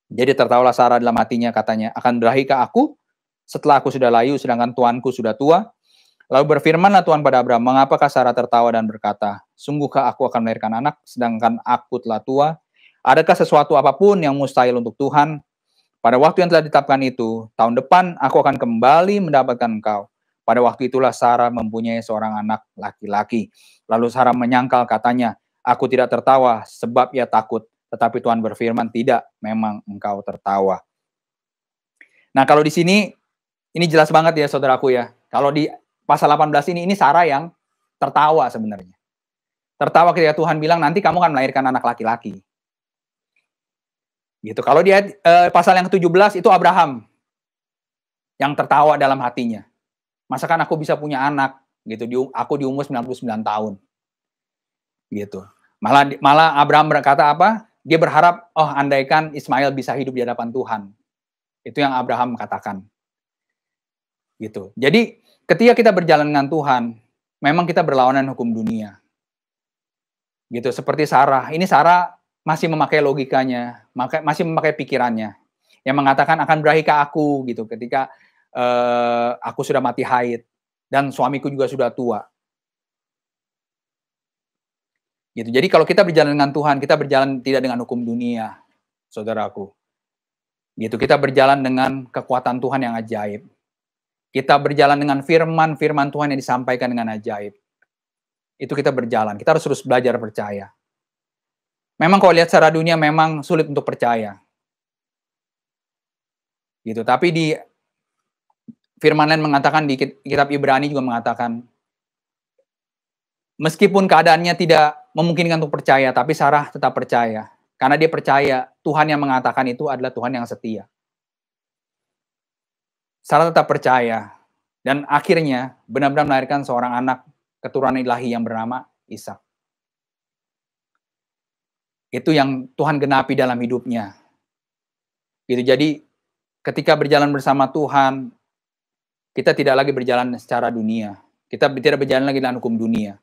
Jadi tertawalah Sarah dalam hatinya, katanya, akan berahikah aku setelah aku sudah layu, sedangkan tuanku sudah tua? Lalu berfirmanlah Tuhan pada Abraham, mengapakah Sarah tertawa dan berkata, sungguhkah aku akan melahirkan anak, sedangkan aku telah tua? Adakah sesuatu apapun yang mustahil untuk Tuhan? Pada waktu yang telah ditetapkan itu, tahun depan aku akan kembali mendapatkan engkau. Pada waktu itulah Sarah mempunyai seorang anak laki-laki. Lalu Sarah menyangkal, katanya, aku tidak tertawa sebab ia takut. Tetapi Tuhan berfirman, tidak, memang engkau tertawa. Nah, kalau di sini, ini jelas banget ya saudaraku ya. Kalau di pasal 18 ini Sarah yang tertawa sebenarnya. Tertawa ketika Tuhan bilang, nanti kamu akan melahirkan anak laki-laki. Gitu. Kalau di pasal yang ke-17 itu Abraham yang tertawa dalam hatinya. Masakan aku bisa punya anak gitu, aku di umur 99 tahun. Gitu. Malah Abraham berkata apa? Dia berharap, oh andaikan Ismail bisa hidup di hadapan Tuhan. Itu yang Abraham katakan. Gitu. Jadi ketika kita berjalan dengan Tuhan, memang kita berlawanan hukum dunia. Gitu, seperti Sarah. Ini Sarah masih memakai logikanya, masih memakai pikirannya. Yang mengatakan akan berahikah aku gitu ketika aku sudah mati haid dan suamiku juga sudah tua. Gitu. Jadi kalau kita berjalan dengan Tuhan, kita berjalan tidak dengan hukum dunia, saudaraku. Gitu, kita berjalan dengan kekuatan Tuhan yang ajaib. Kita berjalan dengan firman Tuhan yang disampaikan dengan ajaib. Itu kita berjalan. Kita harus terus belajar percaya. Memang kalau lihat secara dunia memang sulit untuk percaya. Gitu. Tapi di firman lain mengatakan, di kitab Ibrani juga mengatakan, meskipun keadaannya tidak memungkinkan untuk percaya, tapi Sarah tetap percaya. Karena dia percaya Tuhan yang mengatakan itu adalah Tuhan yang setia. Sarah tetap percaya. Dan akhirnya benar-benar melahirkan seorang anak keturunan ilahi yang bernama Ishak. Itu yang Tuhan genapi dalam hidupnya. Gitu. Jadi ketika berjalan bersama Tuhan, kita tidak lagi berjalan secara dunia. Kita tidak berjalan lagi dengan hukum dunia.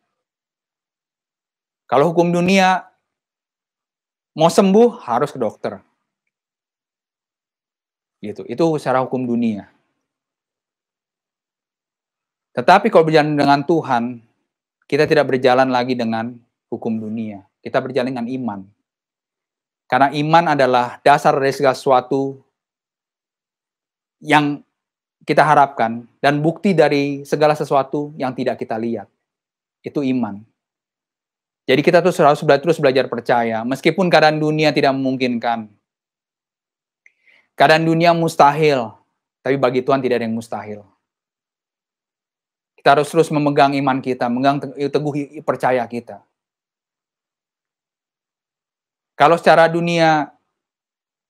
Kalau hukum dunia, mau sembuh harus ke dokter. Gitu. Itu secara hukum dunia. Tetapi kalau berjalan dengan Tuhan, kita tidak berjalan lagi dengan hukum dunia. Kita berjalan dengan iman. Karena iman adalah dasar dari segala sesuatu yang kita harapkan dan bukti dari segala sesuatu yang tidak kita lihat. Itu iman. Jadi kita harus terus belajar percaya. Meskipun keadaan dunia tidak memungkinkan. Keadaan dunia mustahil. Tapi bagi Tuhan tidak ada yang mustahil. Kita harus terus memegang iman kita. Memegang teguh percaya kita. Kalau secara dunia,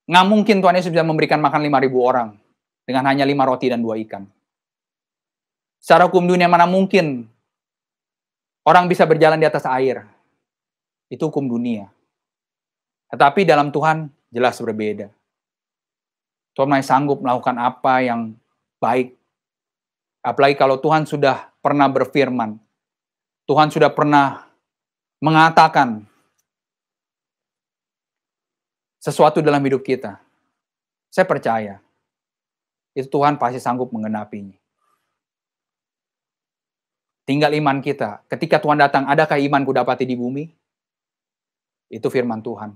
nggak mungkin Tuhan Yesus bisa memberikan makan 5.000 orang. Dengan hanya 5 roti dan 2 ikan. Secara hukum dunia mana mungkin orang bisa berjalan di atas air. Itu hukum dunia. Tetapi dalam Tuhan jelas berbeda. Tuhan masih sanggup melakukan apa yang baik. Apalagi kalau Tuhan sudah pernah berfirman. Tuhan sudah pernah mengatakan sesuatu dalam hidup kita. Saya percaya. Itu Tuhan pasti sanggup menggenapinya. Tinggal iman kita. Ketika Tuhan datang, adakah iman ku dapati di bumi? Itu firman Tuhan.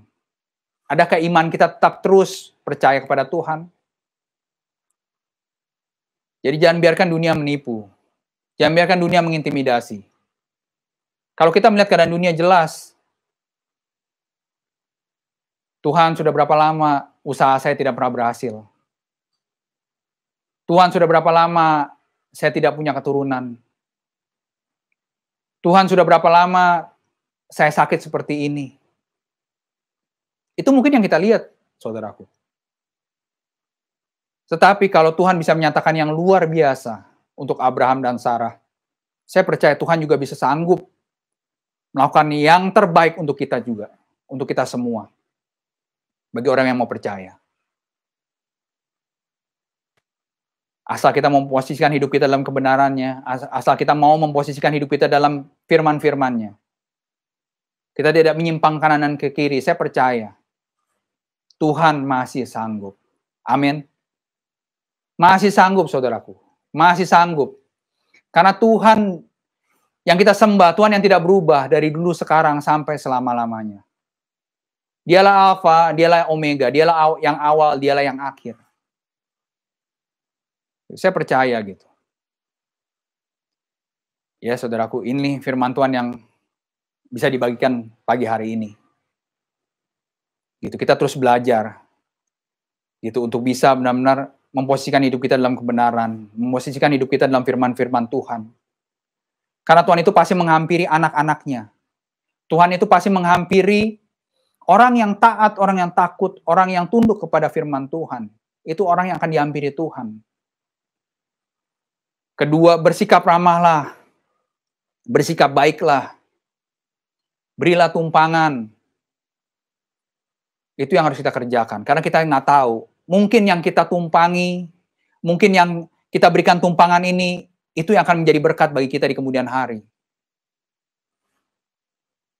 Adakah iman kita tetap terus percaya kepada Tuhan? Jadi jangan biarkan dunia menipu. Jangan biarkan dunia mengintimidasi. Kalau kita melihat keadaan dunia jelas, Tuhan sudah berapa lama usaha saya tidak pernah berhasil. Tuhan sudah berapa lama saya tidak punya keturunan. Tuhan sudah berapa lama saya sakit seperti ini. Itu mungkin yang kita lihat, saudaraku. Tetapi kalau Tuhan bisa menyatakan yang luar biasa untuk Abraham dan Sarah, saya percaya Tuhan juga bisa sanggup melakukan yang terbaik untuk kita juga, untuk kita semua. Bagi orang yang mau percaya. Asal kita memposisikan hidup kita dalam kebenarannya, asal kita mau memposisikan hidup kita dalam firman-firmannya. Kita tidak menyimpang kanan dan ke kiri, saya percaya. Tuhan masih sanggup. Amin. Masih sanggup, saudaraku. Masih sanggup. Karena Tuhan yang kita sembah, Tuhan yang tidak berubah dari dulu, sekarang, sampai selama-lamanya. Dialah Alfa, dialah Omega, dialah yang awal, dialah yang akhir. Saya percaya gitu. Ya, saudaraku, ini firman Tuhan yang bisa dibagikan pagi hari ini. Gitu, kita terus belajar. Gitu, untuk bisa benar-benar memposisikan hidup kita dalam kebenaran, memposisikan hidup kita dalam firman-firman Tuhan. Karena Tuhan itu pasti menghampiri anak-anaknya. Tuhan itu pasti menghampiri orang yang taat, orang yang takut, orang yang tunduk kepada firman Tuhan. Itu orang yang akan dihampiri Tuhan. Kedua, bersikap ramahlah. Bersikap baiklah. Berilah tumpangan. Itu yang harus kita kerjakan. Karena kita nggak tahu. Mungkin yang kita tumpangi, mungkin yang kita berikan tumpangan ini, itu yang akan menjadi berkat bagi kita di kemudian hari.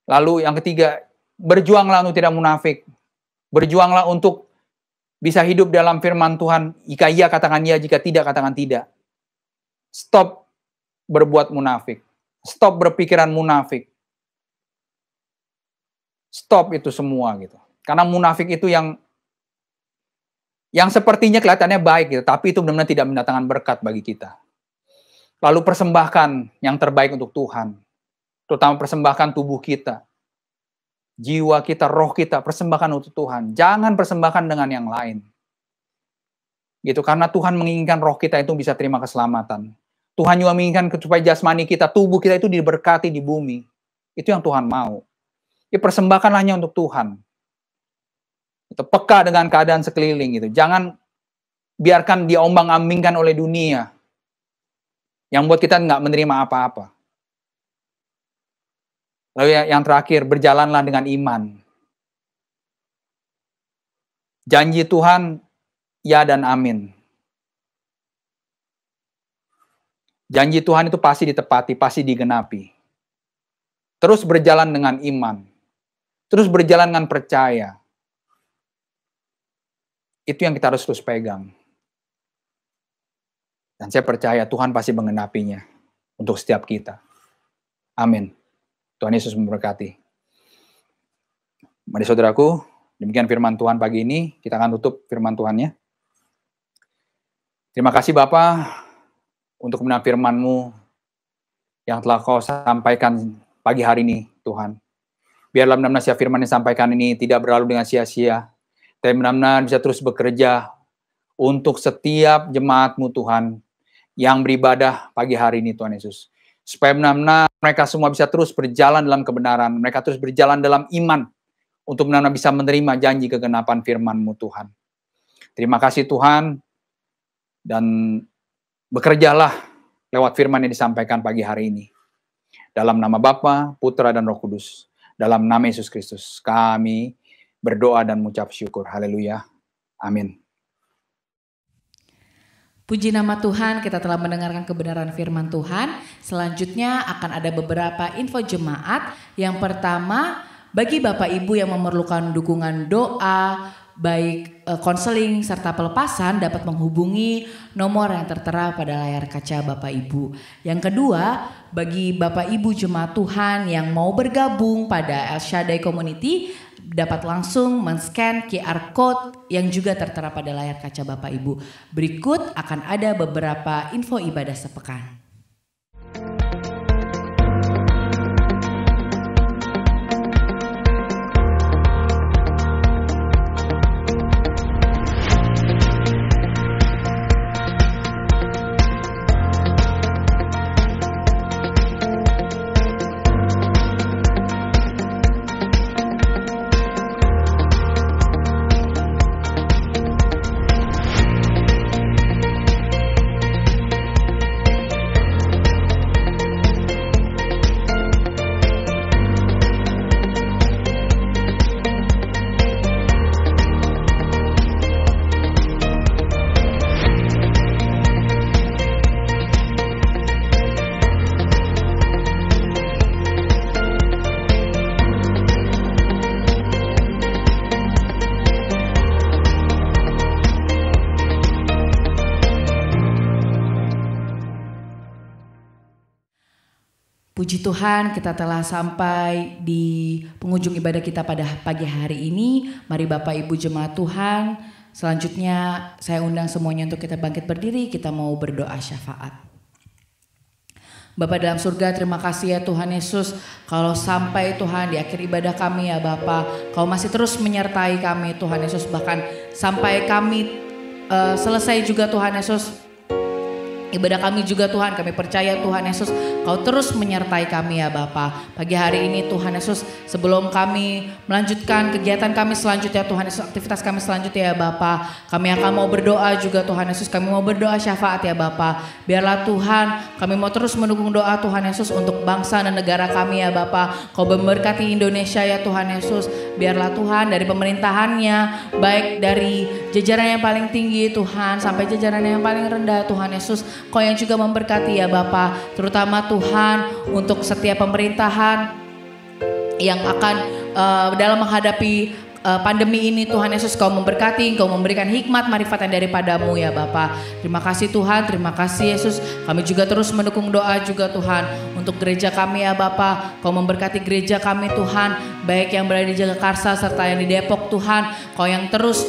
Lalu yang ketiga, berjuanglah untuk tidak munafik. Berjuanglah untuk bisa hidup dalam firman Tuhan. Jika iya, katakan iya. Jika tidak, katakan tidak. Stop berbuat munafik. Stop berpikiran munafik. Stop itu semua gitu. Karena munafik itu yang sepertinya kelihatannya baik gitu, tapi itu benar-benar tidak mendatangkan berkat bagi kita. Lalu persembahkan yang terbaik untuk Tuhan. Terutama persembahkan tubuh kita. Jiwa kita, roh kita, persembahkan untuk Tuhan. Jangan persembahkan dengan yang lain. Gitu, karena Tuhan menginginkan roh kita itu bisa terima keselamatan. Tuhan juga menginginkan supaya jasmani kita, tubuh kita itu diberkati di bumi. Itu yang Tuhan mau. Ya, persembahkanlah hanya untuk Tuhan. Itu peka dengan keadaan sekeliling gitu. Jangan biarkan diombang-ambingkan oleh dunia yang buat kita nggak menerima apa-apa. Lalu yang terakhir, berjalanlah dengan iman. Janji Tuhan, ya dan amin. Janji Tuhan itu pasti ditepati, pasti digenapi. Terus berjalan dengan iman. Terus berjalan dengan percaya. Itu yang kita harus terus pegang. Dan saya percaya Tuhan pasti menggenapinya untuk setiap kita. Amin. Tuhan Yesus memberkati. Mari saudaraku, demikian firman Tuhan pagi ini. Kita akan tutup firman Tuhannya. Terima kasih Bapa untuk kebenaran firman-Mu yang telah Kau sampaikan pagi hari ini, Tuhan. Biarlah benar-benar setiap firman yang disampaikan ini tidak berlalu dengan sia-sia. Tapi benar-benar bisa terus bekerja untuk setiap jemaat-Mu Tuhan yang beribadah pagi hari ini Tuhan Yesus. Supaya benar-benar mereka semua bisa terus berjalan dalam kebenaran. Mereka terus berjalan dalam iman. Untuk benar-benar bisa menerima janji kegenapan firman-Mu Tuhan. Terima kasih Tuhan. Dan bekerjalah lewat firman yang disampaikan pagi hari ini. Dalam nama Bapa, Putra, dan Roh Kudus. Dalam nama Yesus Kristus kami berdoa dan mengucap syukur. Haleluya. Amin. Puji nama Tuhan, kita telah mendengarkan kebenaran firman Tuhan. Selanjutnya akan ada beberapa info jemaat. Yang pertama, bagi Bapak Ibu yang memerlukan dukungan doa, baik konseling serta pelepasan, dapat menghubungi nomor yang tertera pada layar kaca Bapak Ibu. Yang kedua, bagi Bapak Ibu jemaat Tuhan yang mau bergabung pada El Shaddai Community, dapat langsung men-scan QR Code yang juga tertera pada layar kaca Bapak Ibu. Berikut akan ada beberapa info ibadah sepekan. Puji Tuhan, kita telah sampai di penghujung ibadah kita pada pagi hari ini. Mari Bapak Ibu jemaat Tuhan, selanjutnya saya undang semuanya untuk kita bangkit berdiri, kita mau berdoa syafaat. Bapa dalam surga, terima kasih ya Tuhan Yesus, kalau sampai Tuhan di akhir ibadah kami ya Bapa, Kau masih terus menyertai kami Tuhan Yesus, bahkan sampai kami selesai juga Tuhan Yesus ibadah kami juga Tuhan, kami percaya Tuhan Yesus Kau terus menyertai kami ya Bapa. Pagi hari ini Tuhan Yesus, sebelum kami melanjutkan kegiatan kami selanjutnya Tuhan Yesus, aktivitas kami selanjutnya ya Bapa, kami akan mau berdoa juga Tuhan Yesus, kami mau berdoa syafaat ya Bapa. Biarlah Tuhan, kami mau terus mendukung doa Tuhan Yesus untuk bangsa dan negara kami ya Bapa. Kau memberkati Indonesia ya Tuhan Yesus. Biarlah Tuhan dari pemerintahannya, baik dari jajaran yang paling tinggi Tuhan sampai jajaran yang paling rendah Tuhan Yesus, Kau yang juga memberkati ya Bapa, terutama Tuhan untuk setiap pemerintahan yang akan dalam menghadapi pandemi ini Tuhan Yesus, Kau memberkati, Kau memberikan hikmat marifat yang daripadamu ya Bapa. Terima kasih Tuhan, terima kasih Yesus. Kami juga terus mendukung doa juga Tuhan untuk gereja kami ya Bapa. Kau memberkati gereja kami Tuhan, baik yang berada di Jagakarsa serta yang di Depok Tuhan. Kau yang terus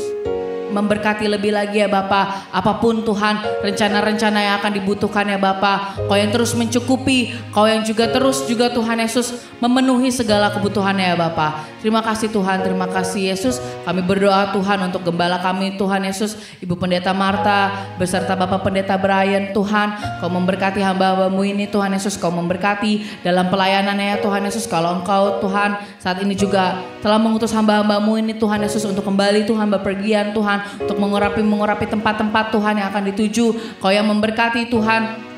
memberkati lebih lagi ya Bapa. Apapun Tuhan rencana-rencana yang akan dibutuhkan ya Bapa, Kau yang terus mencukupi, Kau yang juga terus juga Tuhan Yesus memenuhi segala kebutuhannya ya Bapa. Terima kasih Tuhan, terima kasih Yesus. Kami berdoa Tuhan untuk gembala kami Tuhan Yesus, Ibu Pendeta Marta beserta Bapak Pendeta Brian Tuhan. Kau memberkati hamba-Hambamu ini Tuhan Yesus, Kau memberkati dalam pelayanannya ya Tuhan Yesus. Kalau Engkau Tuhan saat ini juga telah mengutus hamba-Hambamu ini Tuhan Yesus untuk kembali Tuhan bepergian Tuhan, untuk mengurapi tempat-tempat Tuhan yang akan dituju. Kau yang memberkati Tuhan,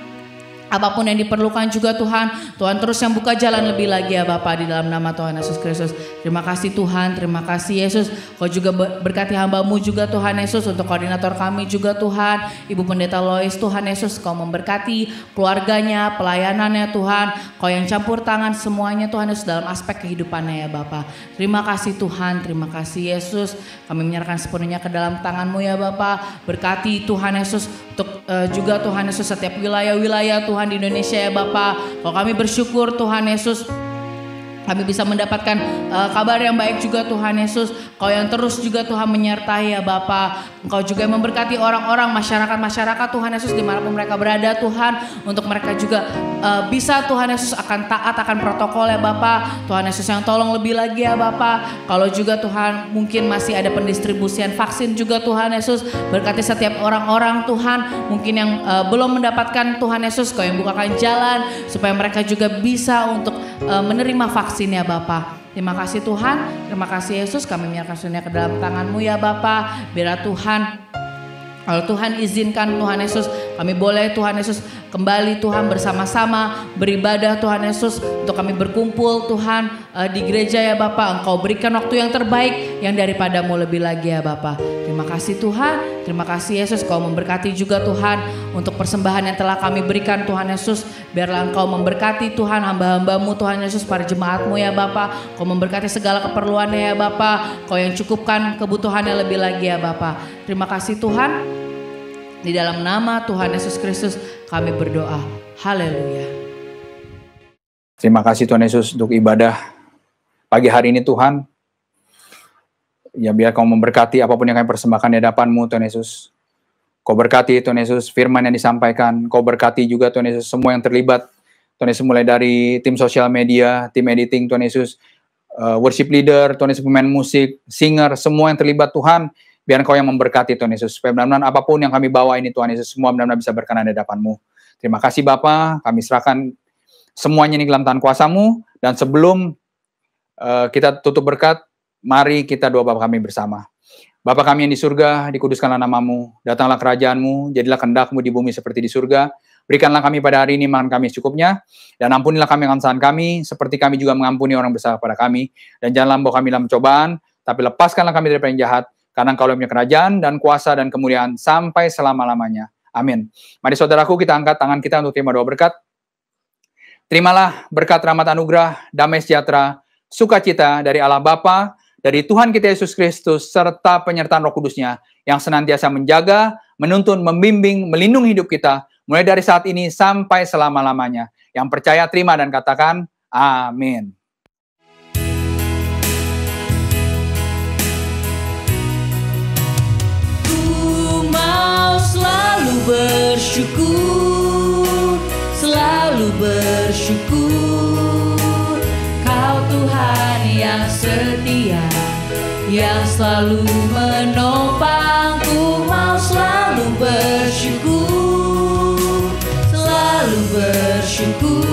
apapun yang diperlukan juga Tuhan. Tuhan terus yang buka jalan lebih lagi ya Bapa, di dalam nama Tuhan Yesus Kristus. Terima kasih Tuhan, terima kasih Yesus. Kau juga berkati hamba-Mu juga Tuhan Yesus, untuk koordinator kami juga Tuhan, Ibu Pendeta Lois Tuhan Yesus. Kau memberkati keluarganya, pelayanannya Tuhan. Kau yang campur tangan semuanya Tuhan Yesus dalam aspek kehidupannya ya Bapa. Terima kasih Tuhan, terima kasih Yesus. Kami menyerahkan sepenuhnya ke dalam tangan-Mu ya Bapa. Berkati Tuhan Yesus untuk juga Tuhan Yesus setiap wilayah-wilayah Tuhan di Indonesia ya Bapa. Kalau kami bersyukur Tuhan Yesus, kami bisa mendapatkan kabar yang baik juga Tuhan Yesus. Kau yang terus juga Tuhan menyertai ya Bapa. Engkau juga yang memberkati orang-orang, masyarakat Tuhan Yesus dimanapun mereka berada Tuhan, untuk mereka juga bisa Tuhan Yesus akan taat akan protokol ya Bapa. Tuhan Yesus yang tolong lebih lagi ya Bapa. Kalau juga Tuhan mungkin masih ada pendistribusian vaksin juga Tuhan Yesus, berkati setiap orang-orang Tuhan mungkin yang belum mendapatkan Tuhan Yesus. Kau yang bukakan jalan supaya mereka juga bisa untuk menerima vaksin ya Bapa. Terima kasih Tuhan, terima kasih Yesus. Kami menyerahkan semuanya ke dalam tangan-Mu ya Bapa. Biarlah Tuhan, kalau Tuhan izinkan Tuhan Yesus, kami boleh Tuhan Yesus kembali Tuhan bersama-sama beribadah Tuhan Yesus, untuk kami berkumpul Tuhan di gereja ya Bapa. Engkau berikan waktu yang terbaik yang daripadamu lebih lagi ya Bapa. Terima kasih Tuhan, terima kasih Yesus. Kau memberkati juga Tuhan untuk persembahan yang telah kami berikan Tuhan Yesus. Biarlah Engkau memberkati Tuhan hamba-Hamba-Mu Tuhan Yesus, para jemaat-Mu ya Bapa. Kau memberkati segala keperluannya ya Bapa. Kau yang cukupkan kebutuhannya lebih lagi ya Bapa. Terima kasih Tuhan. Di dalam nama Tuhan Yesus Kristus kami berdoa. Haleluya. Terima kasih Tuhan Yesus untuk ibadah pagi hari ini Tuhan. Ya biar Kau memberkati apapun yang kami persembahkan di hadapan-Mu Tuhan Yesus. Kau berkati Tuhan Yesus firman yang disampaikan. Kau berkati juga Tuhan Yesus semua yang terlibat. Tuhan Yesus, mulai dari tim sosial media, tim editing Tuhan Yesus, worship leader, Tuhan Yesus, pemain musik, singer, semua yang terlibat Tuhan. Biar Kau yang memberkati Tuhan Yesus. Supaya benar-benar apapun yang kami bawa ini Tuhan Yesus, semua benar-benar bisa berkenan di hadapan-Mu. Terima kasih Bapa, kami serahkan semuanya ini dalam tangan kuasa-Mu. Dan sebelum kita tutup berkat, mari kita doa Bapa kami bersama. Bapa kami yang di surga, dikuduskanlah nama-Mu, datanglah kerajaan-Mu, jadilah kehendak-Mu di bumi seperti di surga. Berikanlah kami pada hari ini makan kami secukupnya, dan ampunilah kami kesalahan kami, seperti kami juga mengampuni orang bersalah pada kami. Dan janganlah membawa kami dalam cobaan, tapi lepaskanlah kami dari yang jahat, karena Engkau punya kerajaan dan kuasa dan kemuliaan sampai selama-lamanya. Amin. Mari saudaraku, kita angkat tangan kita untuk terima doa berkat. Terimalah berkat rahmat anugerah, damai sejahtera, sukacita dari Allah Bapa, dari Tuhan kita Yesus Kristus, serta penyertaan Roh Kudus-Nya yang senantiasa menjaga, menuntun, membimbing, melindungi hidup kita, mulai dari saat ini sampai selama-lamanya. Yang percaya terima dan katakan amin. Ku mau selalu bersyukur, selalu bersyukur. Kau Tuhan yang setia, yang selalu menopangku. Mau selalu bersyukur, selalu bersyukur.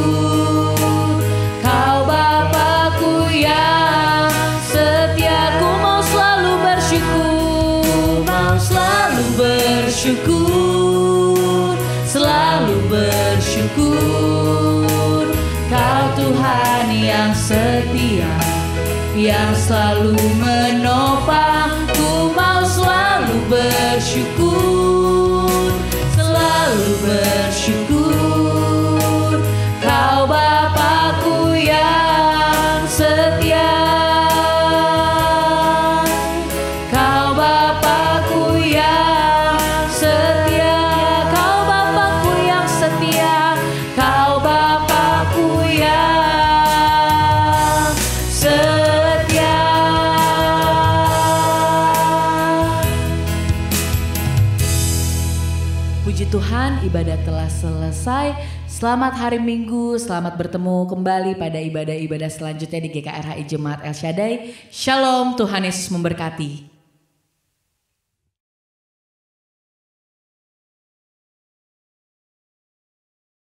Kau Bapakku yang setia, ku mau selalu bersyukur, mau selalu bersyukur, selalu bersyukur. Kau Tuhan yang setia, yang selalu menopang. Ku mau selalu bersyukur, selalu bersyukur. Kau Bapakku yang setia, Kau Bapakku yang setia, Kau Bapakku yang setia, Kau Bapakku yang setia. Puji Tuhan, ibadah telah selesai. Selamat hari Minggu, selamat bertemu kembali pada ibadah-ibadah selanjutnya di GKRHI Jemaat El Shaddai. Shalom, Tuhan Yesus memberkati.